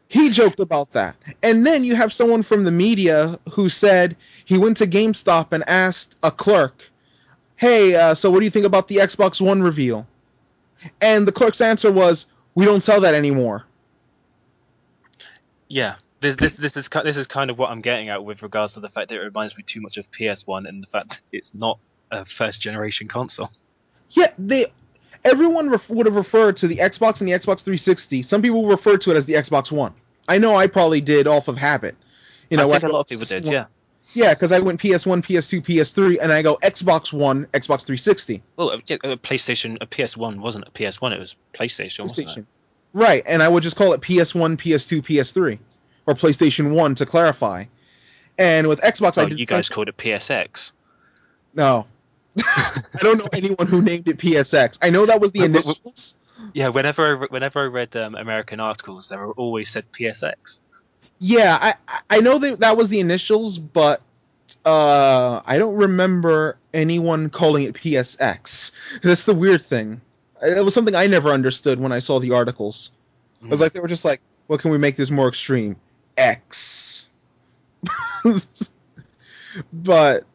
He joked about that. And then you have someone from the media who said he went to GameStop and asked a clerk, "Hey, so what do you think about the Xbox One reveal?" And the clerk's answer was, "We don't sell that anymore." Yeah, this is kind of what I'm getting at with regards to the fact that it reminds me too much of PS1 and the fact that it's not a first generation console. Yeah, everyone would have referred to the Xbox and the Xbox 360. Some people refer to it as the Xbox One. I know I probably did off of habit. I think a lot of people did, yeah. Yeah, because I went PS1, PS2, PS3, and I go Xbox One, Xbox 360. Well, a PlayStation, a PS1 wasn't a PS1; it was PlayStation, wasn't it? Right, and I would just call it PS1, PS2, PS3, or PlayStation 1 to clarify. And with Xbox, I did you guys called it PSX. No. I don't know anyone who named it PSX. I know that was the initials. Yeah, whenever I read American articles, they were always said PSX. Yeah, I know that was the initials, but I don't remember anyone calling it PSX. That's the weird thing. It was something I never understood when I saw the articles. It was like they were just like, "What can we make this more extreme?" X. But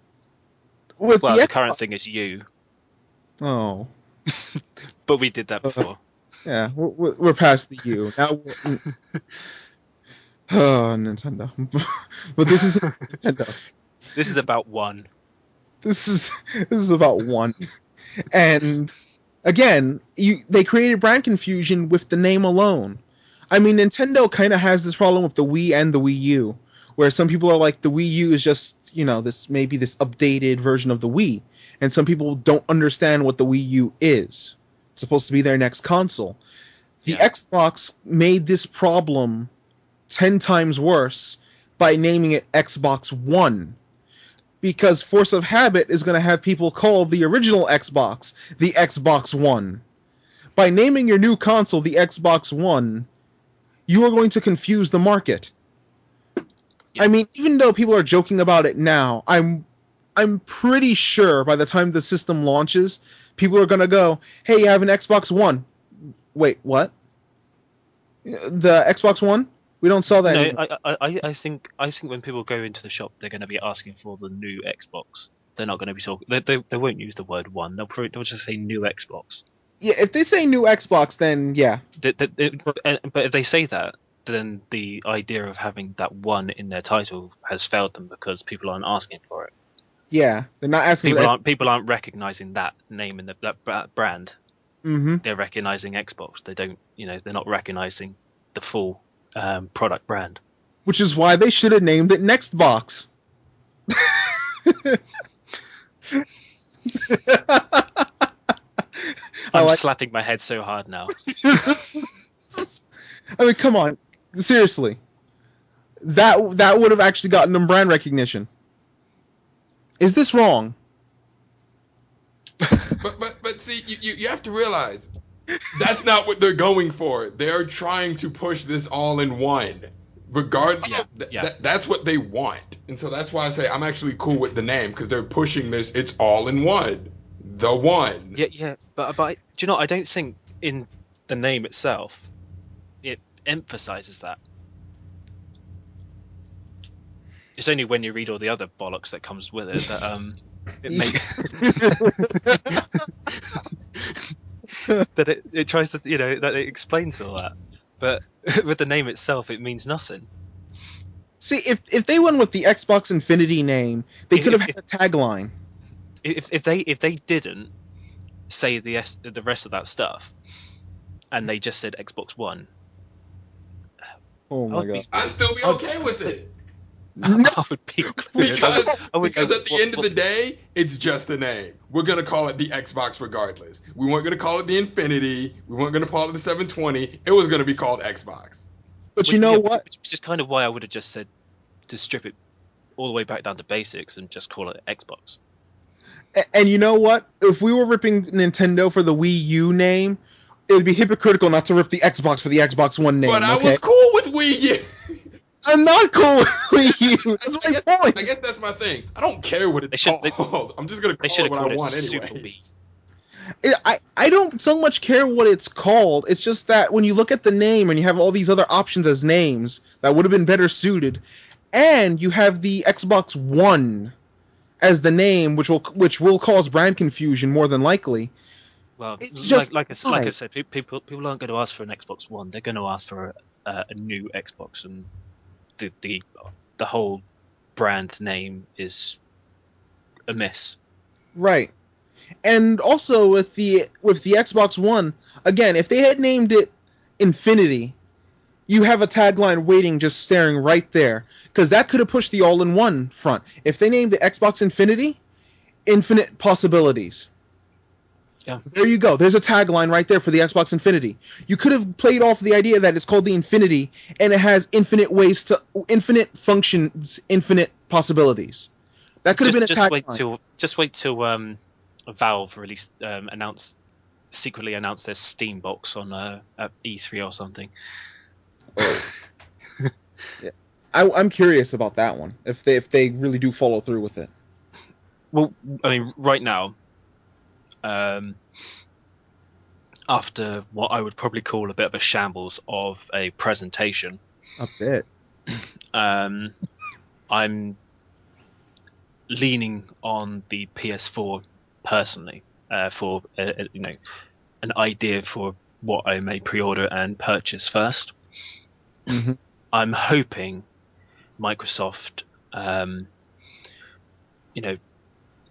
with the current thing is U. Oh. But we did that before. Yeah, we're past the U now. Oh, Nintendo. But this is Nintendo. This is about one. This is about one. And again, they created brand confusion with the name alone. I mean, Nintendo kind of has this problem with the Wii and the Wii U, where some people are like, the Wii U is just, this updated version of the Wii, and some people don't understand what the Wii U is. It's supposed to be their next console. The Xbox made this problem 10 times worse by naming it Xbox One. Because force of habit is going to have people call the original Xbox the Xbox One. By naming your new console the Xbox One, you are going to confuse the market. Yeah. I mean, even though people are joking about it now, I'm pretty sure by the time the system launches, people are going to go, "Hey, you have an Xbox One." Wait, what? The Xbox One? We don't sell that anymore. I think when people go into the shop, they're going to be asking for the new Xbox. They're not going to be talking. They won't use the word one. They'll just say new Xbox. Yeah, if they say new Xbox, then yeah. But if they say that, then the idea of having that one in their title has failed them because people aren't asking for it. Yeah, they're not asking. People aren't recognizing that name in that brand. Mm-hmm. They're recognizing Xbox. They don't. They're not recognizing the full product brand. Which is why they should have named it Nextbox. I'm slapping my head so hard now. I mean, come on, seriously. That would have actually gotten them brand recognition. Is this wrong? But see, you have to realize that's not what they're going for. They're trying to push this all in one. Regardless, that's what they want, and so that's why I say I'm actually cool with the name because they're pushing this. It's all in one, the one. Yeah, but do you know? I don't think in the name itself it emphasizes that. It's only when you read all the other bollocks that comes with it that it makes that it tries to that it explains all that. But with the name itself, it means nothing. See, if they went with the Xbox Infinity name, they could have had a tagline. If they didn't say the rest of that stuff, and they just said Xbox One, oh my god, I'd still be okay with it. I would be because at the end of the day, it's just a name. We're gonna call it the Xbox regardless. We weren't gonna call it the Infinity. We weren't gonna call it the 720. It was gonna be called Xbox. But you know what? Which is kind of why I would have just said to strip it all the way back down to basics and just call it Xbox. And you know what? If we were ripping Nintendo for the Wii U name, it would be hypocritical not to rip the Xbox for the Xbox One name. But I was cool with Wii U. I'm not cool with Wii U. That's my point. I guess that's my thing. I don't care what it's called. I'm just gonna call it what I want anyway. I don't so much care what it's called. It's just that when you look at the name and you have all these other options as names that would have been better suited, and you have the Xbox One as the name, which will cause brand confusion more than likely. Well, it's just like I said, people aren't going to ask for an Xbox One. They're going to ask for a new Xbox, and the whole brand name is a miss. Right. And also with the Xbox One, again, if they had named it Infinity, you have a tagline waiting, just staring right there. Because that could have pushed the all-in-one front. If they named the Xbox Infinity, infinite possibilities. Yeah. There you go. There's a tagline right there for the Xbox Infinity. You could have played off the idea that it's called the Infinity, and it has infinite infinite functions, infinite possibilities. That could have been a tagline. Just wait till Valve secretly announced their Steam box on at E3 or something. Oh. Yeah. I'm curious about that one. If they really do follow through with it. Well, I mean, right now, after what I would probably call a bit of a shambles of a presentation, A bit. I'm leaning on the PS4 personally for an idea for what I may pre-order and purchase first. Mm-hmm. I'm hoping Microsoft,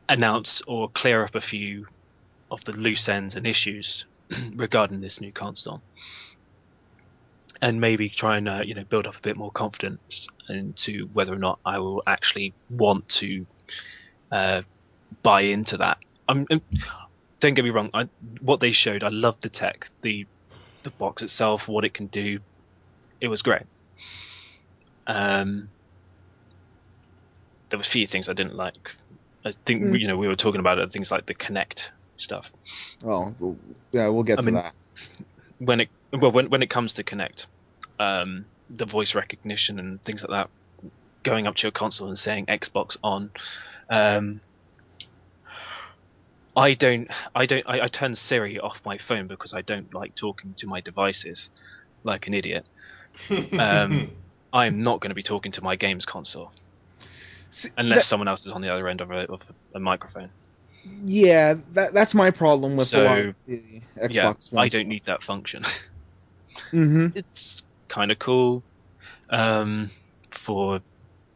announce or clear up a few of the loose ends and issues regarding this new console, and maybe try and build up a bit more confidence into whether or not I will actually want to buy into that. Don't get me wrong. What they showed, I loved the tech, the box itself, what it can do. It was great. There were a few things I didn't like. I think we were talking about it, things like the Kinect stuff. Oh, yeah, we'll get to that. When it comes to Kinect, the voice recognition and things like that, going up to your console and saying Xbox on, I turn Siri off my phone because I don't like talking to my devices like an idiot. I'm not going to be talking to my games console unless someone else is on the other end of a microphone. Yeah, that's my problem with the Xbox One. I don't need that function. Mm-hmm. It's kind of cool for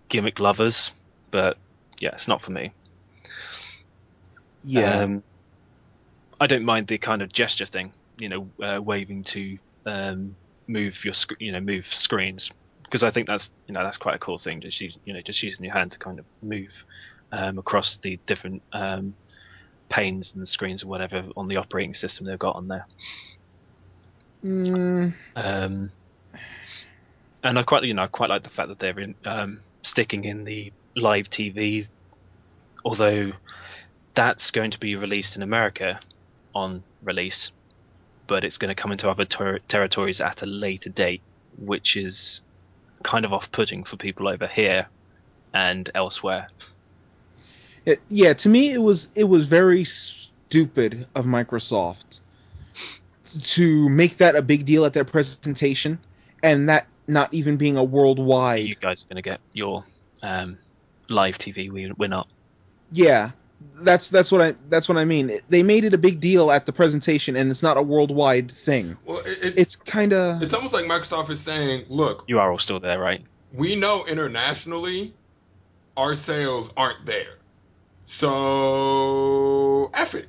gimmick lovers, but yeah, it's not for me. Yeah. I don't mind the kind of gesture thing, waving to move move screens, because I think that's quite a cool thing. Just using your hand to kind of move across the different panes and screens or whatever on the operating system they've got on there. And I quite like the fact that they're sticking in the live TV, although that's going to be released in America on release, but it's going to come into other territories at a later date, which is kind of off-putting for people over here and elsewhere. Yeah, to me it was very stupid of Microsoft to make that a big deal at their presentation, and that not even being a worldwide. You guys are going to get your live TV. We're not. Yeah, that's what I mean. They made it a big deal at the presentation, and it's not a worldwide thing. Well, it's kind of. It's almost like Microsoft is saying, "Look, you are all still there, right? We know internationally, our sales aren't there, so F it."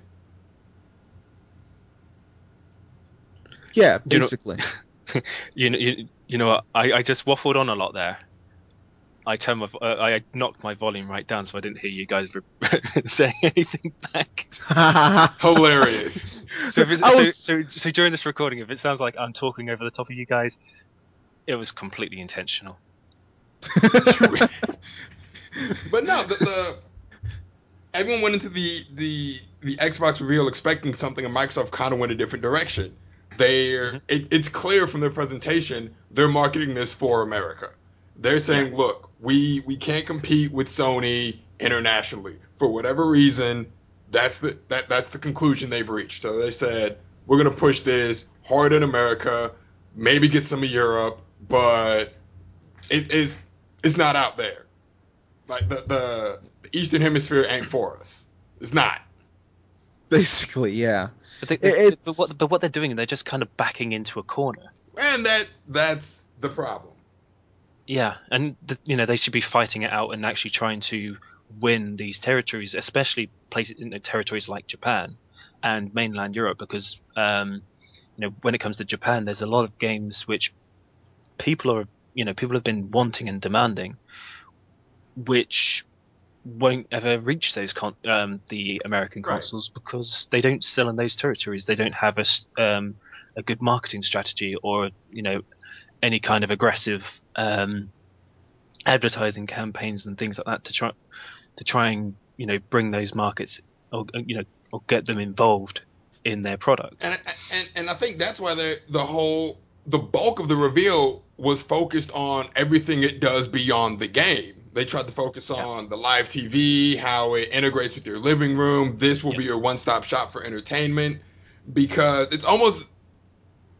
Yeah, basically. You know what? I just waffled on a lot there. I knocked my volume right down, so I didn't hear you guys saying anything back. Hilarious. So during this recording, if it sounds like I'm talking over the top of you guys, it was completely intentional. But no, everyone went into the Xbox reveal expecting something, and Microsoft kind of went a different direction. It's clear from their presentation they're marketing this for America. They're saying, look, we can't compete with Sony internationally for whatever reason. That's the conclusion they've reached. So they said, we're gonna push this hard in America, maybe get some of Europe, but it's not out there. Like the Eastern Hemisphere ain't for us. It's not. Basically, yeah. But what they're doing, they're just kind of backing into a corner. And that's the problem. Yeah, and they should be fighting it out and actually trying to win these territories, especially places in territories like Japan and mainland Europe, because when it comes to Japan, there's a lot of games which people have been wanting and demanding, which won't ever reach those the American Right. consoles because they don't sell in those territories. They don't have a good marketing strategy or any kind of aggressive advertising campaigns and things like that to try and bring those markets or get them involved in their product. And I think that's why the bulk of the reveal was focused on everything it does beyond the game. They tried to focus on the live TV, how it integrates with your living room. This will be your one-stop shop for entertainment, because it's almost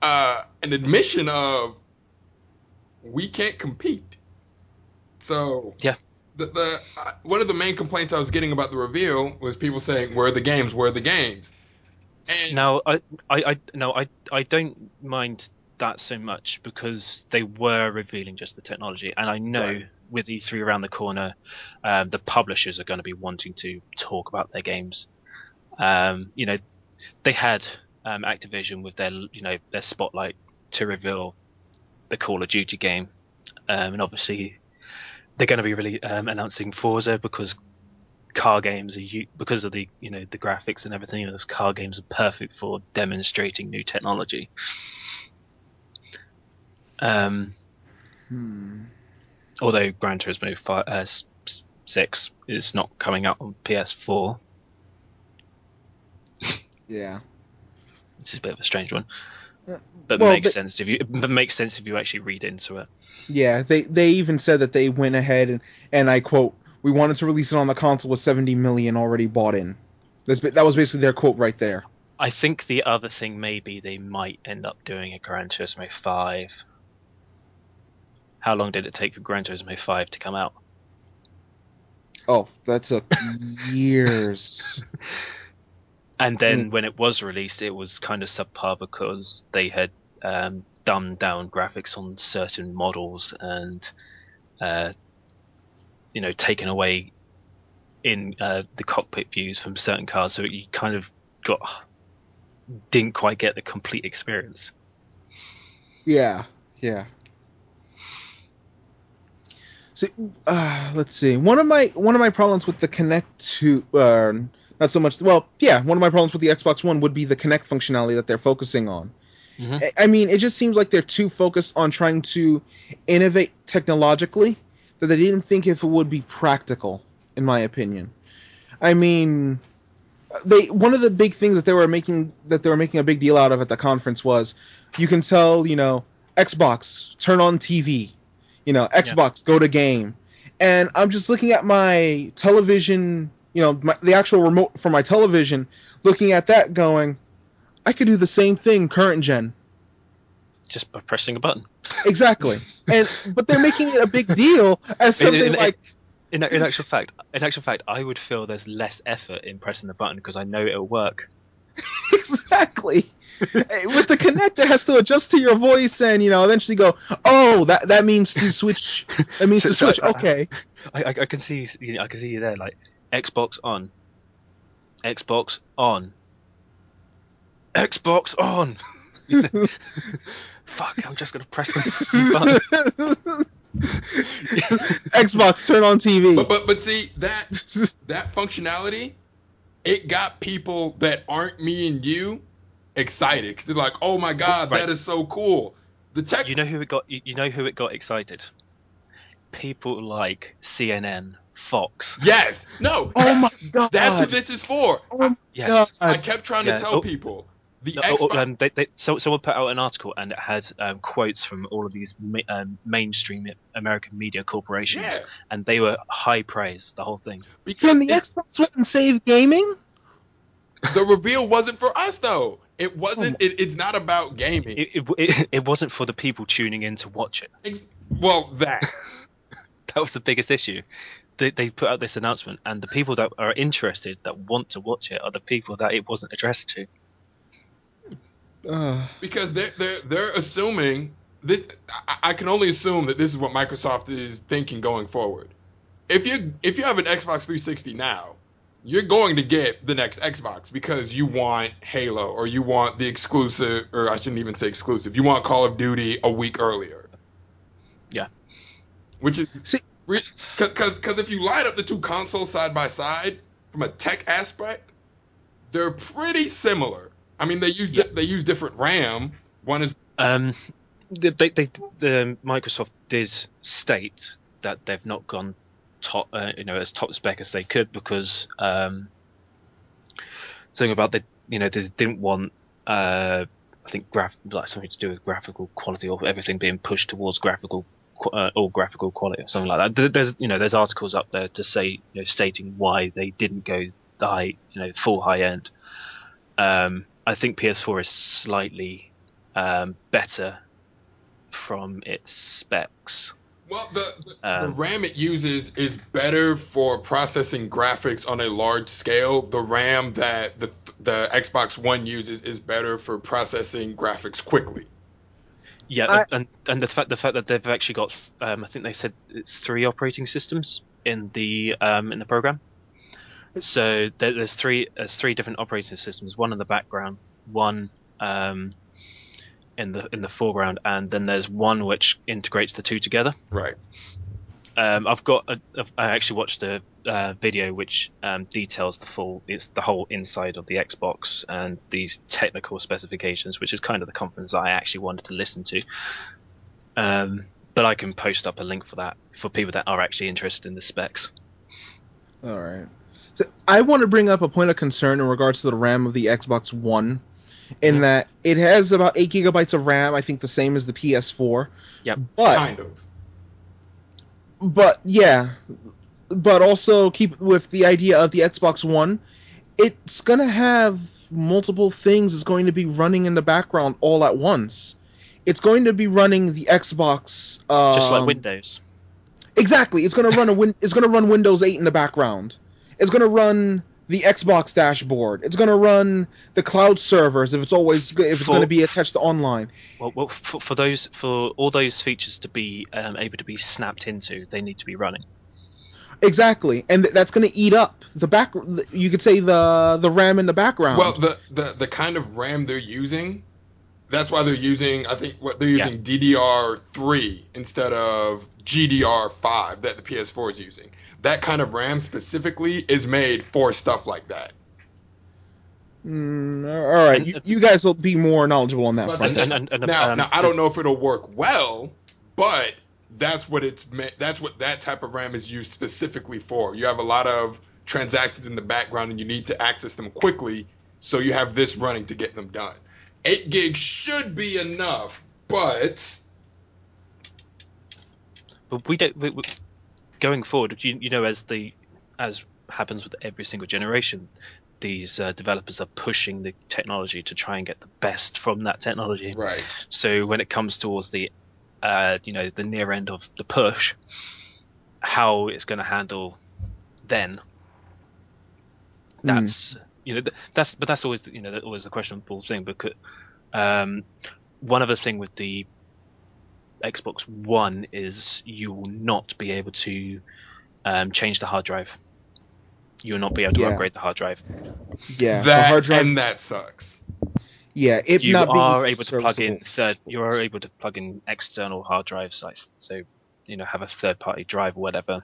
an admission of we can't compete. So the one of the main complaints I was getting about the reveal was people saying, "Where are the games? Where are the games?" And now I don't mind that so much because they were revealing just the technology, and I know with E3 around the corner, the publishers are going to be wanting to talk about their games. They had Activision with their spotlight to reveal the Call of Duty game, and obviously they're going to be really announcing Forza because car games are because of the the graphics and everything. Those car games are perfect for demonstrating new technology. Although Gran Turismo 6 is not coming out on PS4. Yeah, This is a bit of a strange one, but makes sense if you actually read into it. Yeah, they even said that they went ahead and I quote, "We wanted to release it on the console with 70 million already bought in." That was basically their quote right there. I think the other thing maybe they might end up doing a Gran Turismo 5. How long did it take for Gran Turismo 5 to come out? Oh, that took years. And then when it was released, it was kind of subpar because they had dumbed down graphics on certain models and taken away in the cockpit views from certain cars, so you kind of didn't quite get the complete experience. Yeah. So, let's see. One of my problems with the Kinect 2, not so much. Well, yeah, one of my problems with the Xbox One would be the Kinect functionality that they're focusing on. Mm-hmm. I mean, it just seems like they're too focused on trying to innovate technologically that they didn't think if it would be practical, in my opinion. I mean, one of the big things that they were making a big deal out of at the conference was you can tell, Xbox, turn on TV, Xbox, go to game. And I'm just looking at my television, the actual remote for my television, looking at that going, I could do the same thing current gen. Just by pressing a button. Exactly. But they're making it a big deal as something like... In actual fact, I would feel there's less effort in pressing the button because I know it'll work. Exactly. With the Kinect, it has to adjust to your voice and eventually go, oh, that means to switch. That means to switch. Okay. I can see you there, like Xbox on, Xbox on, Xbox on. Fuck! I'm just gonna press the button. Xbox, turn on TV. But see that functionality, it got people that aren't me and you excited because they're like, "Oh my god, that is so cool!" The tech. You know who it got excited? People like CNN, Fox. Yes. No. Oh my god. That's what this is for. Yes. I kept trying to tell people. Someone put out an article and it had quotes from all of these mainstream American media corporations, and they were high praise, the whole thing. Can the Xbox wouldn't save gaming? The reveal wasn't for us though. It wasn't. It's not about gaming. It wasn't for the people tuning in to watch it. That was the biggest issue. They put out this announcement, and the people that are interested, that want to watch it, are the people that it wasn't addressed to. Because they're assuming this. I can only assume that this is what Microsoft is thinking going forward. If you have an Xbox 360 now, you're going to get the next Xbox because you want Halo or you want the exclusive, or I shouldn't even say exclusive. You want Call of Duty a week earlier. Yeah. Which is because if you line up the two consoles side by side from a tech aspect, they're pretty similar. I mean, they use different RAM. One is the Microsoft did state that they've not gone top, as top spec as they could because something about they didn't want I think something to do with graphical quality or everything being pushed towards graphical quality or something like that. There's articles up there to say stating why they didn't go the high full high end. I think PS4 is slightly better from its specs. Well, the RAM it uses is better for processing graphics on a large scale. The RAM that the Xbox One uses is better for processing graphics quickly. Yeah, and the fact that they've actually got, I think they said it's 3 operating systems in the program. So there's three different operating systems. One in the background, one in the foreground, and then there's one which integrates the two together. Right. I actually watched a video which details the whole inside of the Xbox and these technical specifications, which is kind of the conference I actually wanted to listen to. But I can post up a link for that for people that are actually interested in the specs. All right. So I want to bring up a point of concern in regards to the RAM of the Xbox One, in that it has about 8 gigabytes of RAM, I think the same as the PS4. Yep. But, kind of. But yeah, but also keep with the idea of the Xbox One, it's going to have multiple things is going to be running in the background all at once. It's going to be running the Xbox just like Windows. Exactly. It's going to run Windows 8 in the background. It's going to run the Xbox dashboard. It's going to run the cloud servers if it's going to be attached to online. Well, for all those features to be able to be snapped into, they need to be running. Exactly, and that's going to eat up the back. You could say the RAM in the background. Well, the kind of RAM they're using, that's why they're using. I think they're using DDR3 instead of GDR5 that the PS4 is using. That kind of RAM specifically is made for stuff like that. All right, you guys will be more knowledgeable on that. Now, I don't know if it'll work well, but that's what that type of RAM is used specifically for. You have a lot of transactions in the background, and you need to access them quickly, so you have this running to get them done. 8 gigs should be enough, but we don't. Going forward, as happens with every single generation, these developers are pushing the technology to try and get the best from that technology. Right. So when it comes towards the the near end of the push, how it's going to handle then, that's that's always always the questionable thing, because one other thing with the Xbox One is you will not be able to change the hard drive. You will not be able to upgrade the hard drive. Yeah, that hard drive, and that sucks. Yeah, you are able to plug in You are able to plug in external hard drives, like so, have a third-party drive or whatever.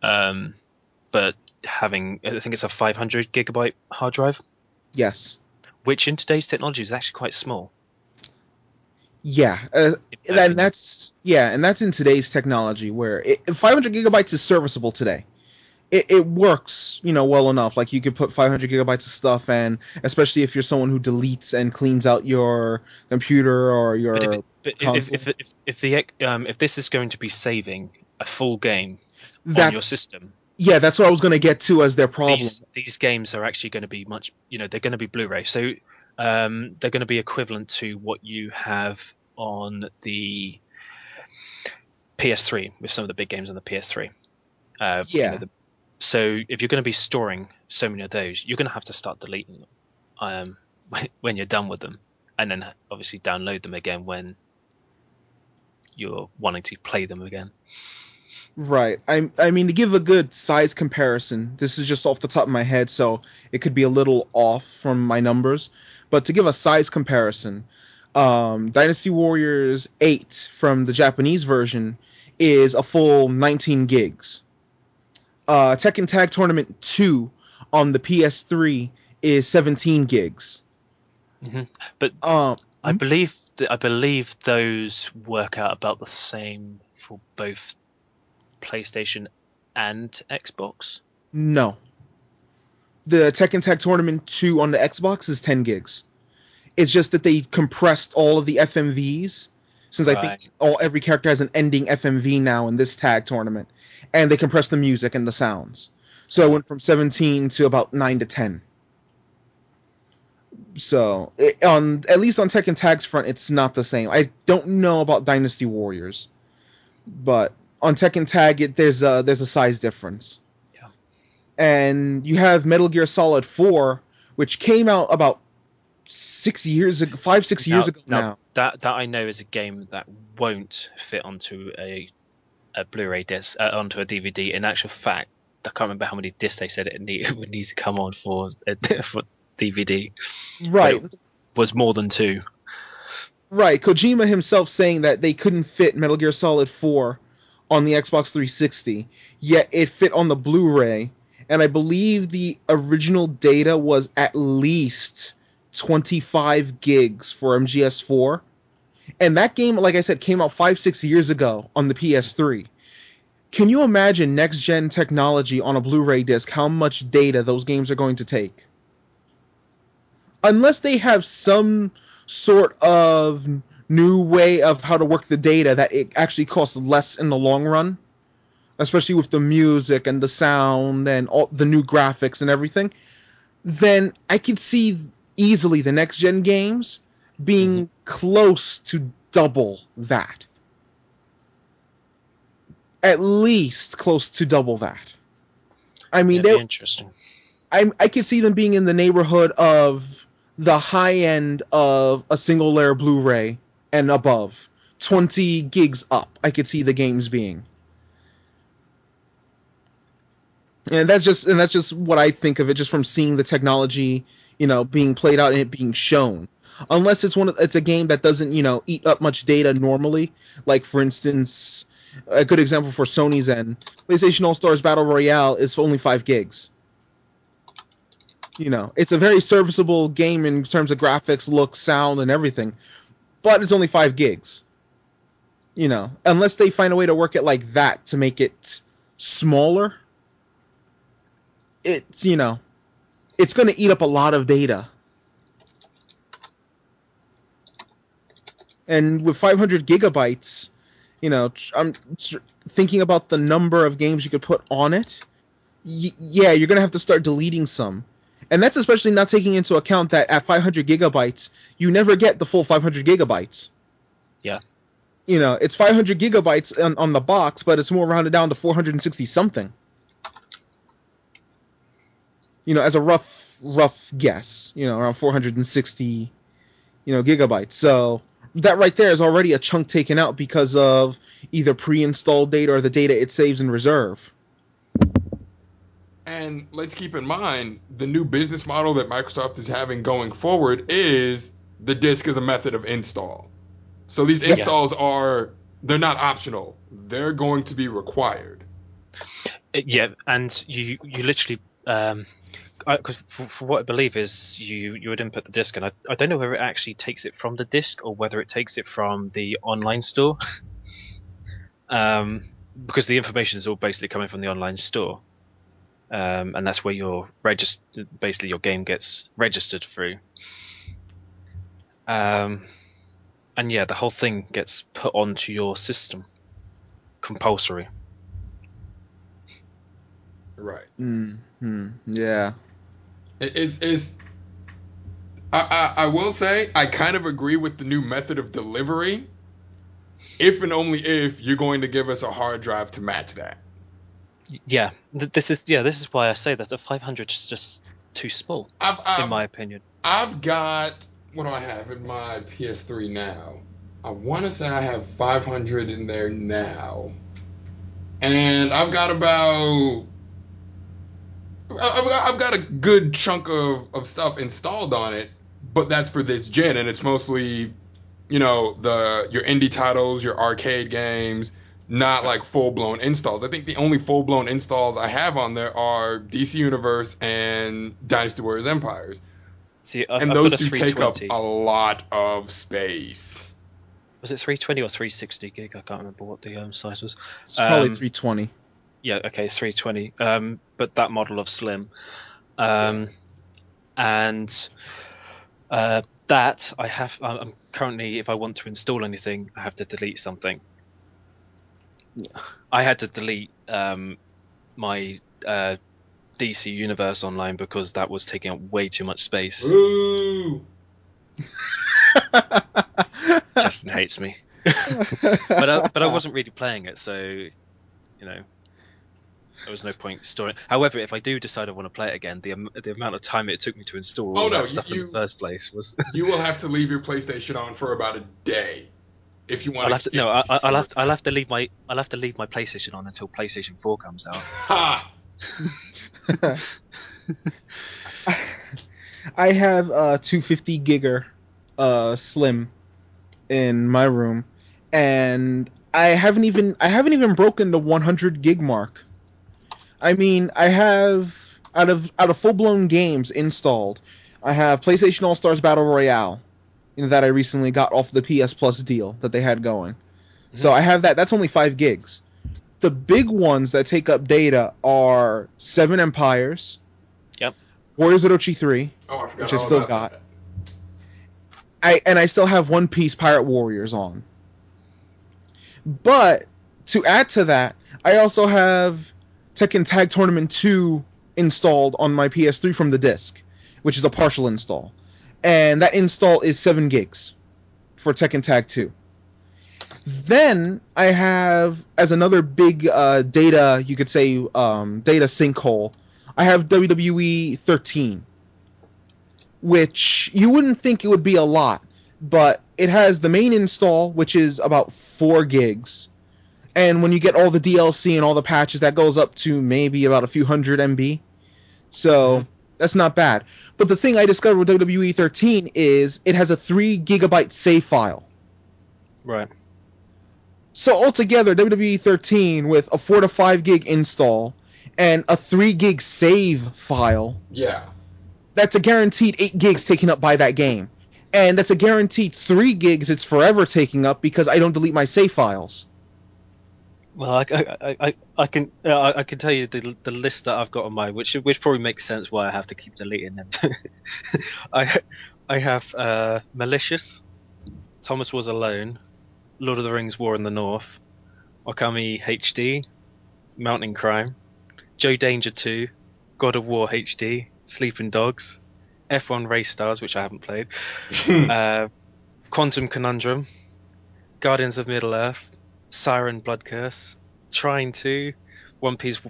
But having, I think it's a 500 gigabyte hard drive. Yes. Which in today's technology is actually quite small. Yeah, and that's in today's technology where 500 gigabytes is serviceable today. It works, well enough. Like you could put 500 gigabytes of stuff, and especially if you're someone who deletes and cleans out your computer or your console. If this is going to be saving a full game on your system. Yeah, that's what I was going to get to as their problem. These games are actually going to be they're going to be Blu-ray. So they're going to be equivalent to what you have on the PS3 with some of the big games on the PS3. So if you're going to be storing so many of those, you're going to have to start deleting them when you're done with them, and then obviously download them again when you're wanting to play them again. Right. I mean, to give a good size comparison, this is just off the top of my head, so it could be a little off from my numbers, but to give a size comparison, Dynasty Warriors 8 from the Japanese version is a full 19 gigs. Tekken Tag Tournament 2 on the PS3 is 17 gigs. Mm-hmm. But I believe those work out about the same for both PlayStation and Xbox. No. The Tekken Tag Tournament 2 on the Xbox is 10 gigs. It's just that they compressed all of the FMVs, since I think every character has an ending FMV now in this tag tournament, and they compressed the music and the sounds. So it went from 17 to about 9 to 10. So, at least on Tekken Tag's front, it's not the same. I don't know about Dynasty Warriors, but on Tekken Tag, there's a size difference. Yeah. And you have Metal Gear Solid 4, which came out about 6 years ago, 5-6 years ago now. That I know is a game that won't fit onto a Blu-ray disc, onto a DVD. In actual fact, I can't remember how many discs they said it would need to come on for DVD. Right. But it was more than 2. Right. Kojima himself saying that they couldn't fit Metal Gear Solid 4 on the Xbox 360, yet it fit on the Blu-ray, and I believe the original data was at least 25 gigs for MGS4. And that game, like I said, came out 5-6 years ago on the PS3. Can you imagine next-gen technology on a Blu-ray disc, how much data those games are going to take? Unless they have some sort of new way of how to work the data that it actually costs less in the long run, especially with the music and the sound and all the new graphics and everything, then I could see easily the next-gen games being close to double that. At least close to double that. I mean, that'd be interesting. I could see them being in the neighborhood of the high end of a single layer Blu-ray and above. 20 gigs up, I could see the games being. And that's just what I think of it, just from seeing the technology, being played out and it being shown. Unless it's a game that doesn't, eat up much data normally. Like, for instance, a good example for Sony's end, PlayStation All-Stars Battle Royale is only 5 gigs. It's a very serviceable game in terms of graphics, look, sound, and everything, but it's only 5 gigs. Unless they find a way to work it like that to make it smaller, it's going to eat up a lot of data. And with 500 gigabytes, I'm thinking about the number of games you could put on it. Yeah, you're going to have to start deleting some. And that's especially not taking into account that at 500 gigabytes, you never get the full 500 gigabytes. Yeah. It's 500 gigabytes on the box, but it's more rounded down to 460 something. As a rough guess, around 460, gigabytes. So that right there is already a chunk taken out because of either pre-installed data or the data it saves in reserve. And let's keep in mind, the new business model that Microsoft is having going forward is the disk is a method of install. So these installs they're not optional. They're going to be required. Yeah, and you literally, because for what I believe is you would input the disk, and I don't know whether it actually takes it from the disk or whether it takes it from the online store. Because the information is all basically coming from the online store. And that's where basically your game gets registered through. And yeah, the whole thing gets put onto your system. Compulsory. Right. Yeah. I will say, I kind of agree with the new method of delivery, if and only if you're going to give us a hard drive to match that. Yeah, this is why I say that the 500 is just too small, in my opinion. I've got, what do I have in my PS3 now? I want to say I have 500 in there now, and I've got a good chunk of stuff installed on it, but that's for this gen, and it's mostly your indie titles, your arcade games, not like full-blown installs. I think the only full-blown installs I have on there are DC Universe and Dynasty Warriors Empires. See, And I've those got a two take up 320. a lot of space. Was it 320 or 360 gig? I can't remember what the size was. It's probably 320. Yeah, okay, 320. But that model of Slim, and that I have. I'm currently, if I want to install anything, I have to delete something. I had to delete my DC Universe Online because that was taking up way too much space. Ooh. Justin hates me, but I wasn't really playing it, so there was no point storing. However, if I do decide I want to play it again, the amount of time it took me to install all that stuff in the first place was. You will have to leave your PlayStation on for about a day if you want to. I'll have to leave my PlayStation on until PlayStation 4 comes out. Ha! I have a 250 gigger Slim in my room, and I haven't even broken the 100 gig mark. I mean, I have out of full-blown games installed, I have PlayStation All-Stars Battle Royale, that I recently got off the PS Plus deal that they had going. Mm-hmm. So I have that. That's only 5 gigs. The big ones that take up data are 7 Empires. Yep. Warriors of Orochi 3, which I still got. I still have One Piece Pirate Warriors on. But to add to that, I also have Tekken Tag Tournament 2 installed on my PS3 from the disc, which is a partial install. And that install is 7 gigs for Tekken Tag 2. Then I have, as another big data, you could say, data sinkhole, I have WWE 13, which you wouldn't think it would be a lot, but it has the main install, which is about 4 gigs. And when you get all the DLC and all the patches, that goes up to maybe about a few hundred MB. So that's not bad. But the thing I discovered with WWE 13 is it has a 3 gigabyte save file. Right. So altogether, WWE 13 with a 4 to 5 gig install and a 3 gig save file. Yeah. That's a guaranteed 8 gigs taken up by that game. And that's a guaranteed 3 gigs it's forever taking up because I don't delete my save files. Well, I can tell you the list that I've got on mine, which probably makes sense why I have to keep deleting them. I have Malicious, Thomas Was Alone, Lord of the Rings War in the North, Okami HD, Mountain Crime, Joe Danger 2, God of War HD, Sleeping Dogs, F1 Race Stars, which I haven't played, Quantum Conundrum, Guardians of Middle-earth, Siren Blood Curse, Trine 2, One Piece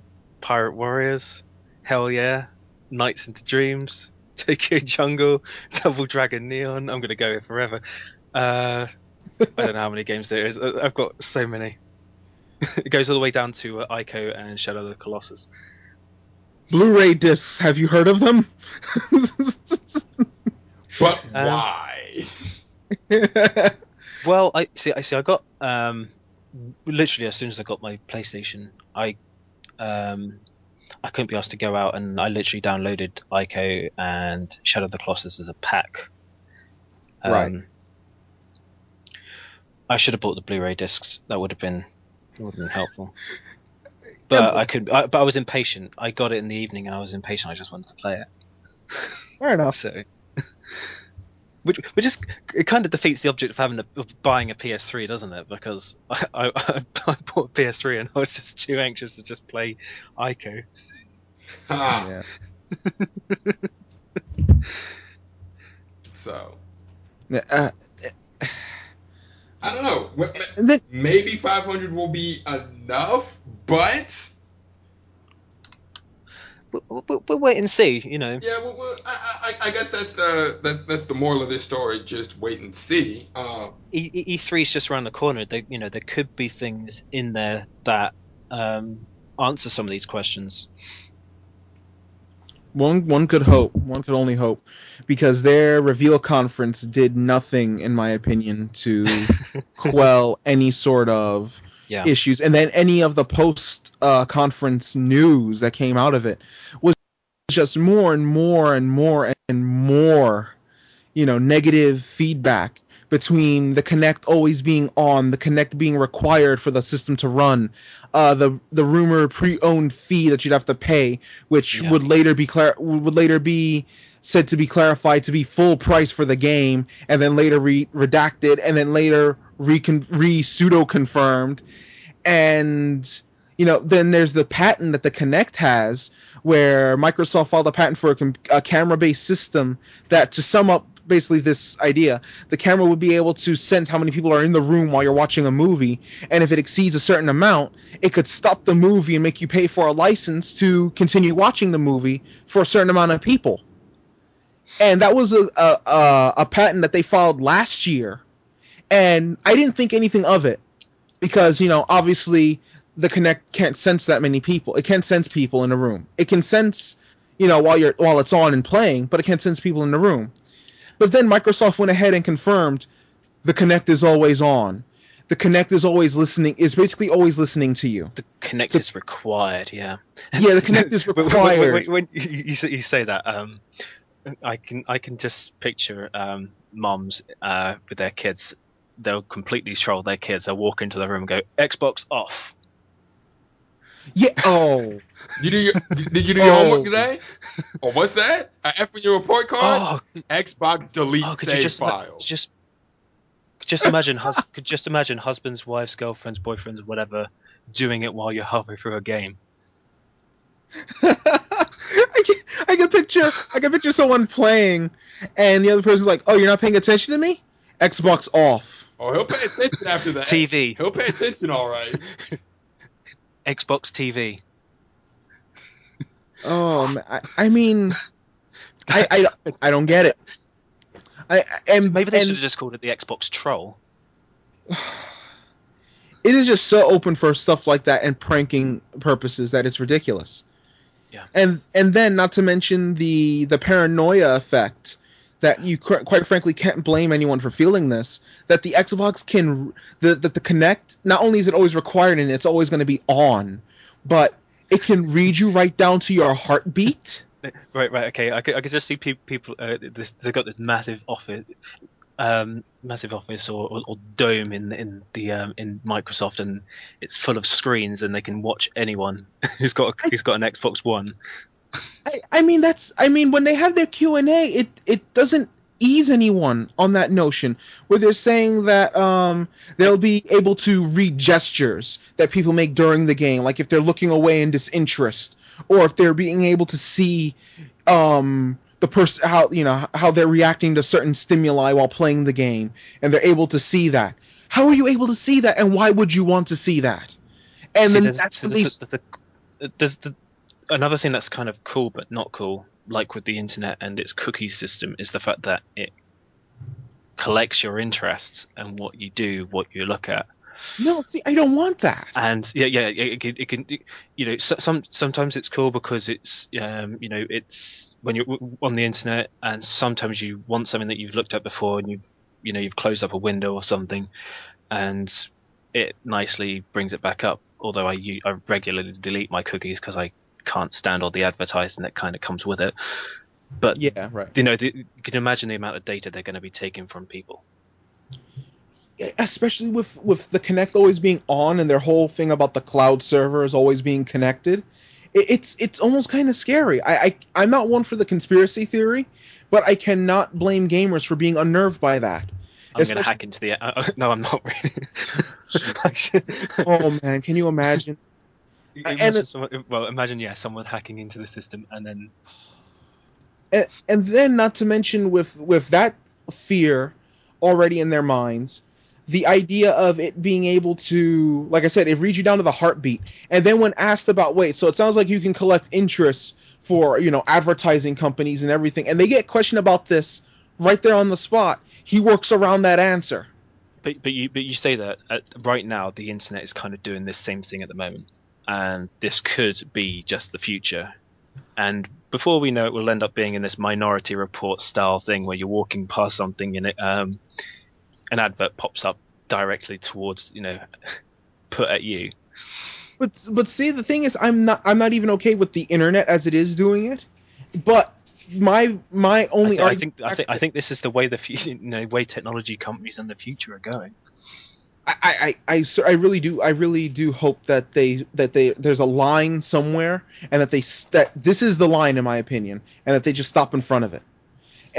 Pirate Warriors, Hell Yeah, Nights into Dreams, Tokyo Jungle, Double Dragon Neon. I'm going to go here forever. I don't know how many games there is. I've got so many. It goes all the way down to Ico and Shadow of the Colossus. Blu-ray discs, have you heard of them? But why? Well, I got literally as soon as I got my PlayStation, I couldn't be asked to go out, and I literally downloaded Ico and Shadow of the Colossus as a pack. Right. I should have bought the Blu-ray discs. That would have been helpful. But yeah, but I was impatient. I got it in the evening, and I was impatient. I just wanted to play it. Fair enough. So, which is, it kind of defeats the object of buying a PS3, doesn't it? Because I bought a PS3 and I was just too anxious to just play Ico. Yeah. So. I don't know. Maybe 500 will be enough, but we'll wait and see. Yeah, I guess that's the moral of this story. Just wait and see. E3 is just around the corner. There could be things in there that answer some of these questions. One could hope. One could only hope, because their reveal conference did nothing, in my opinion, to quell any sort of Yeah. issues. And then any of the post conference news that came out of it was just more and more and more and more, negative feedback between the Kinect always being on, the Kinect being required for the system to run, the rumor pre-owned fee that you'd have to pay, which would later be said to be clarified to be full price for the game, and then later redacted, and then later pseudo confirmed, and then there's the patent that the Kinect has, where Microsoft filed a patent for a camera-based system that, to sum up basically this idea, the camera would be able to sense how many people are in the room while you're watching a movie, and if it exceeds a certain amount, it could stop the movie and make you pay for a license to continue watching the movie for a certain amount of people. And that was a patent that they filed last year, and I didn't think anything of it, because obviously the Kinect can't sense that many people. It can't sense people in a room. It can sense while it's on and playing, but it can't sense people in the room. But then Microsoft went ahead and confirmed the Kinect is always on. The Kinect is always listening. Is basically always listening to you. The Kinect is required. Yeah. Yeah, the Kinect is required. When you say that, I can just picture moms with their kids. They'll completely troll their kids. They'll walk into the room and go, Xbox off. Yeah. Oh. Did you do your homework today? Or what's that? An F in your report card? Oh, Xbox delete could save you just file. Just imagine, husbands, wives, girlfriends, boyfriends, whatever, doing it while you're halfway through a game. I can picture someone playing, and the other person's like, "Oh, you're not paying attention to me? Xbox off." Oh, he'll pay attention after that. TV. He'll pay attention, all right. Xbox TV. Oh, man, I mean, I don't get it. Maybe they should have just called it the Xbox Troll. It is just so open for stuff like that and pranking purposes that it's ridiculous. Yeah. And then, not to mention the paranoia effect, that you quite frankly can't blame anyone for feeling this, that the Xbox the Kinect, not only is it always required and it's always going to be on, but it can read you right down to your heartbeat. Right. Okay. I could just see people. They've got this massive office or dome in Microsoft, and it's full of screens, and they can watch anyone who's got an Xbox One. I mean, when they have their Q&A, it doesn't ease anyone on that notion, where they're saying that they'll be able to read gestures that people make during the game, like if they're looking away in disinterest, or if they're being able to see the person, how they're reacting to certain stimuli while playing the game, and they're able to see that. How are you able to see that, and why would you want to see that? And then there's another thing that's kind of cool but not cool, like with the internet and its cookie system, is the fact that it collects your interests and what you do, what you look at. No, see, I don't want that. And it can sometimes it's cool because it's it's when you're on the internet, and sometimes you want something that you've looked at before, and you've closed up a window or something, and it nicely brings it back up. Although I regularly delete my cookies because I can't stand all the advertising that kind of comes with it. But yeah, right. You can imagine the amount of data they're going to be taking from people. Especially with the Kinect always being on, and their whole thing about the cloud servers always being connected, it's almost kind of scary. I'm not one for the conspiracy theory, but I cannot blame gamers for being unnerved by that. I'm going to hack into the... no, I'm not really. Oh, man, can you imagine? Imagine someone hacking into the system, and then... And then, not to mention, with that fear already in their minds, the idea of it being able to, like I said, it reads you down to the heartbeat. And then when asked about, wait, so it sounds like you can collect interest for, advertising companies and everything, and they get questioned about this right there on the spot, he works around that answer. But you say that right now the internet is kind of doing this same thing at the moment, and this could be just the future. And before we know it, we'll end up being in this Minority Report style thing where you're walking past something and an advert pops up directly towards, put at you. But see, the thing is, I'm not even okay with the internet as it is doing it. But my only I think this is the way way technology companies in the future are going. I really do hope that there's a line somewhere, and that this is the line, in my opinion, and that they just stop in front of it.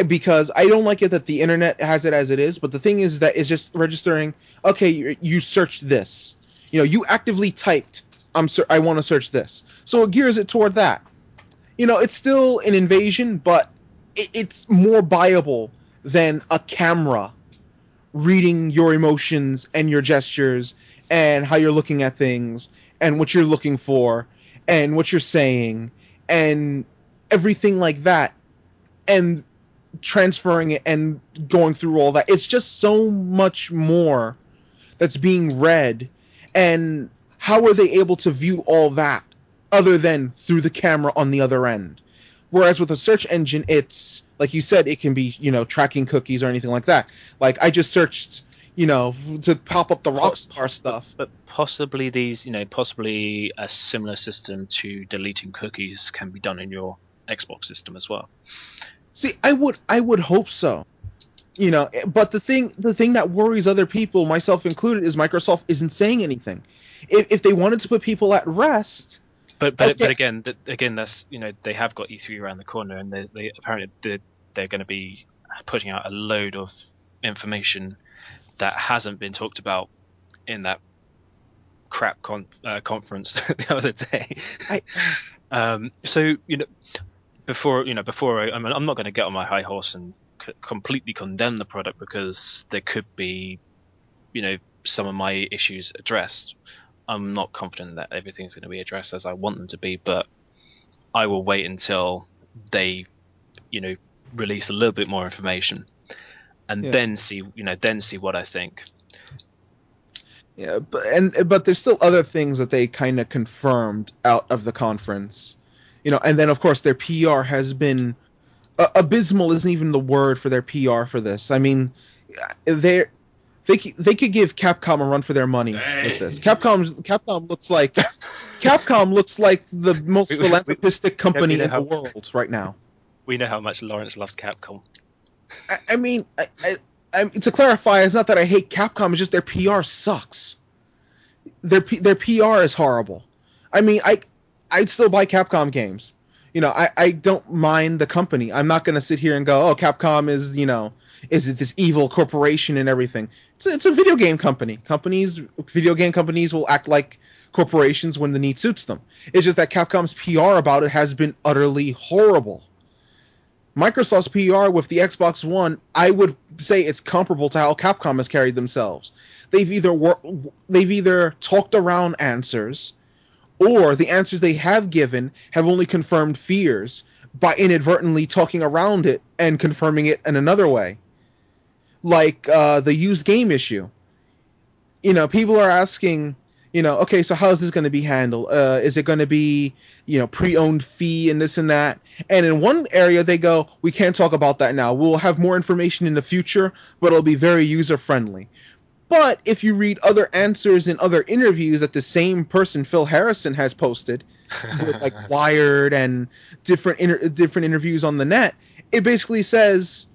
Because I don't like it that the internet has it as it is, but the thing is that it's just registering. Okay, you searched this. You actively typed, I want to search this, so it gears it toward that. It's still an invasion, but it's more viable than a camera reading your emotions and your gestures and how you're looking at things and what you're looking for and what you're saying and everything like that, and transferring it and going through all that. It's just so much more that's being read, and how are they able to view all that other than through the camera on the other end? Whereas with a search engine, it's like you said, it can be, tracking cookies or anything like that. Like I just searched, to pop up the Rockstar stuff. But possibly possibly a similar system to deleting cookies can be done in your Xbox system as well. See, I would hope so. But the thing that worries other people, myself included, is Microsoft isn't saying anything. If they wanted to put people at rest. But again, that's they have got E3 around the corner, and they apparently they're going to be putting out a load of information that hasn't been talked about in that crap conference the other day. So before I'm not going to get on my high horse and completely condemn the product, because there could be some of my issues addressed. I'm not confident that everything's going to be addressed as I want them to be, but I will wait until they, release a little bit more information, and then see what I think. Yeah, but there's still other things that they kind of confirmed out of the conference, and then of course their PR has been abysmal. Isn't even the word for their PR for this. I mean, They could give Capcom a run for their money with this. Capcom looks like the most philanthropistic company in the world right now. We know how much Lawrence loves Capcom. I mean, to clarify, it's not that I hate Capcom. It's just their PR sucks. Their PR is horrible. I mean, I'd still buy Capcom games. I don't mind the company. I'm not going to sit here and go, oh, Capcom is, is it this evil corporation and everything. It's a video game company. Video game companies will act like corporations when the need suits them. It's just that Capcom's PR about it has been utterly horrible. Microsoft's PR with the Xbox One, I would say it's comparable to how Capcom has carried themselves. They've either talked around answers, or the answers they have given have only confirmed fears by inadvertently talking around it and confirming it in another way. Like the used game issue. People are asking, okay, so how is this going to be handled? Is it going to be, pre-owned fee and this and that? And in one area they go, we can't talk about that now. We'll have more information in the future, but it'll be very user-friendly. But if you read other answers in other interviews that the same person, Phil Harrison, has posted, with like Wired and different interviews on the net, it basically says,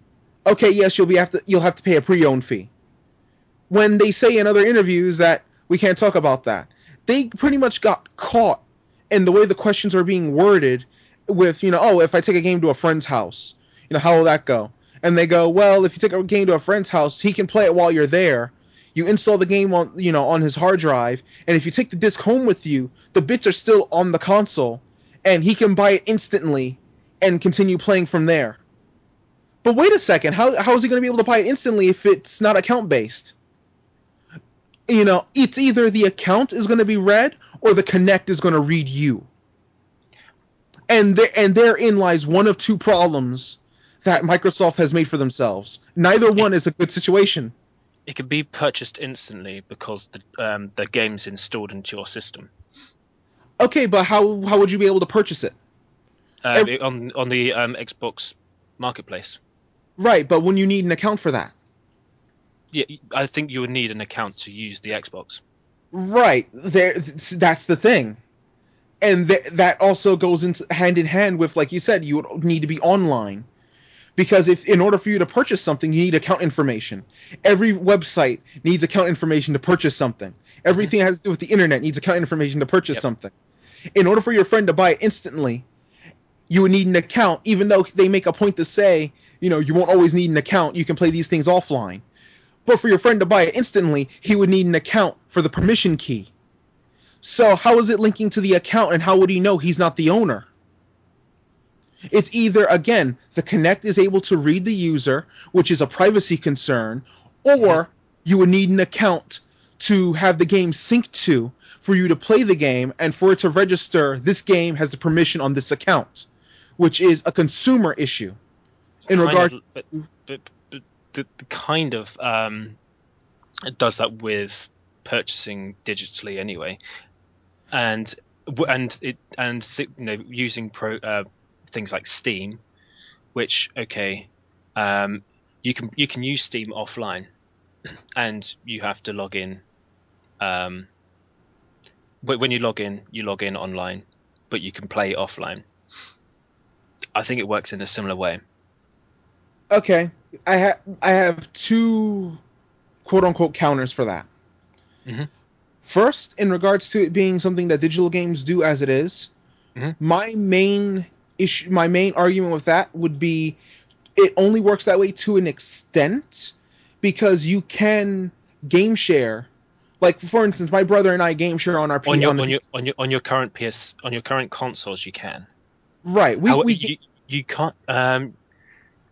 okay, yes, you'll have to pay a pre-owned fee. When they say in other interviews that we can't talk about that, they pretty much got caught in the way the questions are being worded with, if I take a game to a friend's house, how will that go? And they go, well, if you take a game to a friend's house, he can play it while you're there. You install the game on his hard drive, and if you take the disc home with you, the bits are still on the console, and he can buy it instantly and continue playing from there. But wait a second, how is he going to be able to buy it instantly if it's not account-based? It's either the account is going to be read or the Kinect is going to read you. And therein lies one of two problems that Microsoft has made for themselves. Neither one is a good situation. It can be purchased instantly because the game's installed into your system. Okay, but how would you be able to purchase it? On the Xbox Marketplace. Right, but when you need an account for that. Yeah, I think you would need an account to use the Xbox. Right, that's the thing. And that also goes into hand in hand with, like you said, you would need to be online. Because in order for you to purchase something, you need account information. Every website needs account information to purchase something. Everything that has to do with the internet needs account information to purchase something. In order for your friend to buy it instantly, you would need an account, even though they make a point to say, you won't always need an account, you can play these things offline. But for your friend to buy it instantly, he would need an account for the permission key. So how is it linking to the account, and how would he know he's not the owner? It's either, again, the Kinect is able to read the user, which is a privacy concern, or you would need an account to have the game synced to for you to play the game, and for it to register this game has the permission on this account, which is a consumer issue. But the kind of it does that with purchasing digitally anyway, and using things like Steam, which you can use Steam offline, and you have to log in. But when you log in online, but you can play offline. I think it works in a similar way. Okay, I have two quote unquote counters for that. Mm-hmm. First, in regards to it being something that digital games do as it is, my main argument with that would be it only works that way to an extent, because you can game share. Like, for instance, my brother and I game share on our on your current consoles. You can. Right. You can't.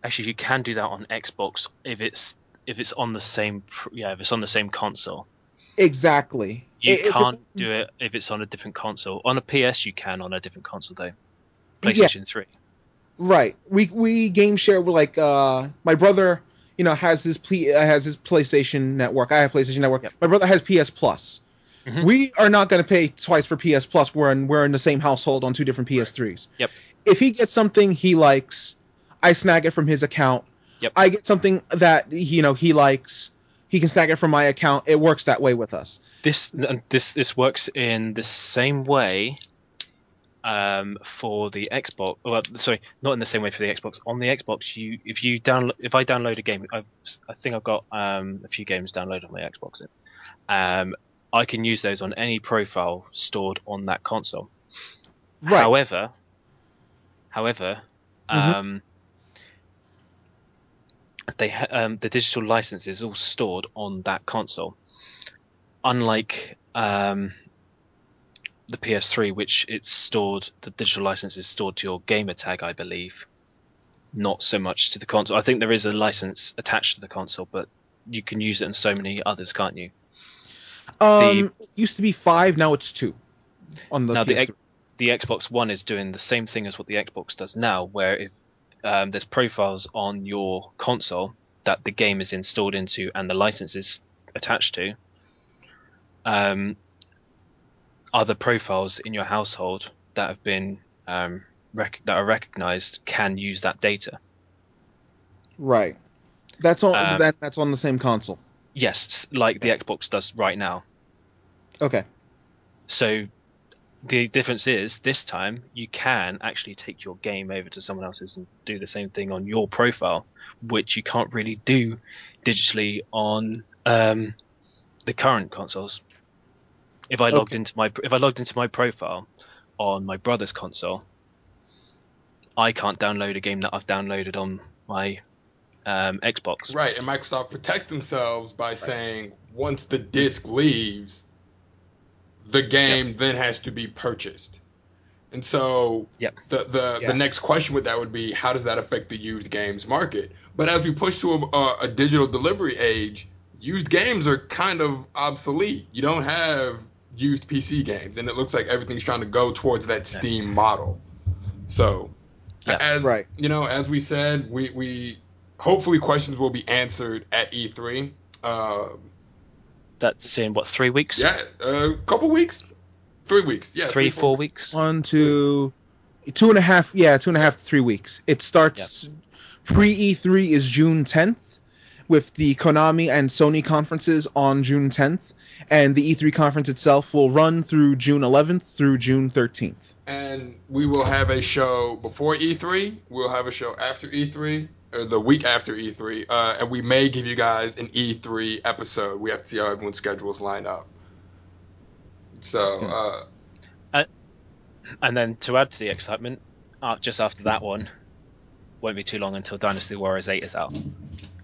Actually, you can do that on Xbox if it's on the same. If it's on the same console. Exactly. You can't do it if it's on a different console. On a PS, you can. On a different console, though. PlayStation 3. Right. We game share with, like, my brother, has his PlayStation Network. I have PlayStation Network. Yep. My brother has PS Plus. Mm-hmm. We are not going to pay twice for PS Plus. We're in the same household on two different PS3s. Yep. If he gets something he likes, I snag it from his account. Yep. I get something that he likes, he can snag it from my account. It works that way with us. This works in the same way for the Xbox. Well, sorry, not in the same way for the Xbox. On the Xbox, if I download a game, I think I've got a few games downloaded on my Xbox. I can use those on any profile stored on that console. Right. However, the digital license is all stored on that console, unlike the PS3, which the digital license is stored to your gamer tag, I believe, not so much to the console. I think there is a license attached to the console, but you can use it in so many others, can't you? It used to be 5, now it's 2 on the PS3. The Xbox One is doing the same thing as what the Xbox does now, where if there's profiles on your console that the game is installed into and the license is attached to, other profiles in your household that have been that are recognized can use that data. Right. That's on that's on the same console. Yes, like the Xbox does right now. Okay. So the difference is this time you can actually take your game over to someone else's and do the same thing on your profile, which you can't really do digitally on the current consoles. If I logged into my profile on my brother's console, I can't download a game that I've downloaded on my Xbox. Right, and Microsoft protects themselves by saying once the disc leaves, the game then has to be purchased. And so the next question with that would be, how does that affect the used games market? But as we push to a digital delivery age, used games are kind of obsolete. You don't have used PC games, and it looks like everything's trying to go towards that Steam model. So, as we said, we hopefully questions will be answered at E3. That's in what, 3 weeks? Yeah, a couple weeks, 3 weeks. Yeah, 4 weeks. 1, 2, 2.5, 2.5 to 3 weeks. It starts pre E3 is June 10th, with the Konami and Sony conferences on June 10th, and the E3 conference itself will run through June 11th through June 13th. And we will have a show before E3. We'll have a show after E3, or the week after E3, and we may give you guys an E3 episode. We have to see how everyone's schedules line up. So, and then to add to the excitement, just after that one, won't be too long until Dynasty Warriors 8 is out.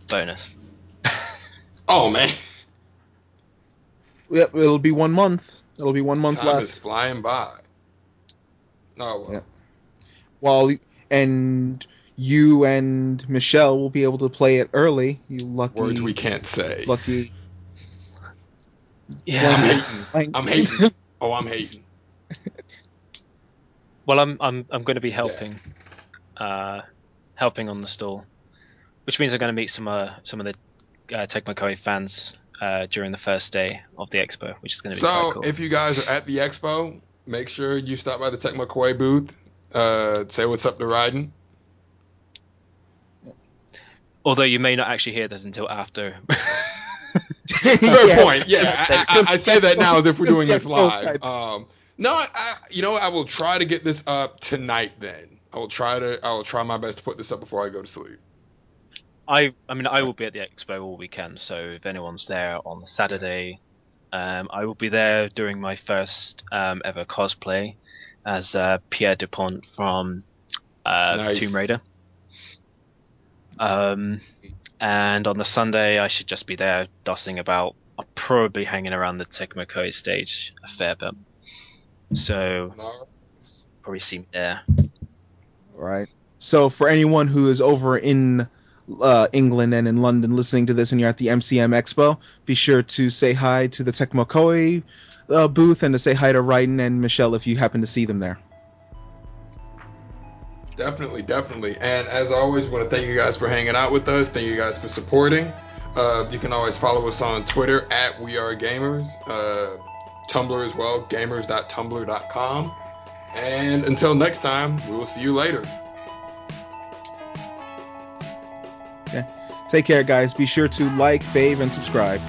Bonus. Oh man. Yep, it'll be 1 month. It'll be 1 month Time left. is flying by. Oh well. Yeah. And you and Michelle will be able to play it early. You lucky. Words we can't say. Lucky. Yeah. I'm hating. Oh, I'm hating. Well, I'm going to be helping, helping on the stall, which means I'm going to meet some of the Tecmo Koei fans during the first day of the expo, which is going to be quite cool. So if you guys are at the expo, make sure you stop by the Tecmo Koei booth. Say what's up to Raiden. Although you may not actually hear this until after. Fair point. Yeah, I say that now as if we're doing this live. No, I will try to get this up tonight. Then I will try my best to put this up before I go to sleep. I mean, I will be at the expo all weekend, so if anyone's there on Saturday, I will be there doing my first ever cosplay as Pierre Dupont from Nice. Tomb Raider. And on the Sunday, I should just be there dossing about. I'll probably hanging around the Tecmo Koei stage a fair bit. So, probably see me there. Right. So for anyone who is over in England and in London listening to this and you're at the MCM Expo, be sure to say hi to the Tecmo Koei booth and to say hi to Raiden and Michelle if you happen to see them there. Definitely. And as always, we want to thank you guys for hanging out with us. Thank you guys for supporting. You can always follow us on Twitter at WeAreGamers. Tumblr as well, gamers.tumblr.com. And until next time, we will see you later. Okay. Take care, guys. Be sure to like, fave, and subscribe.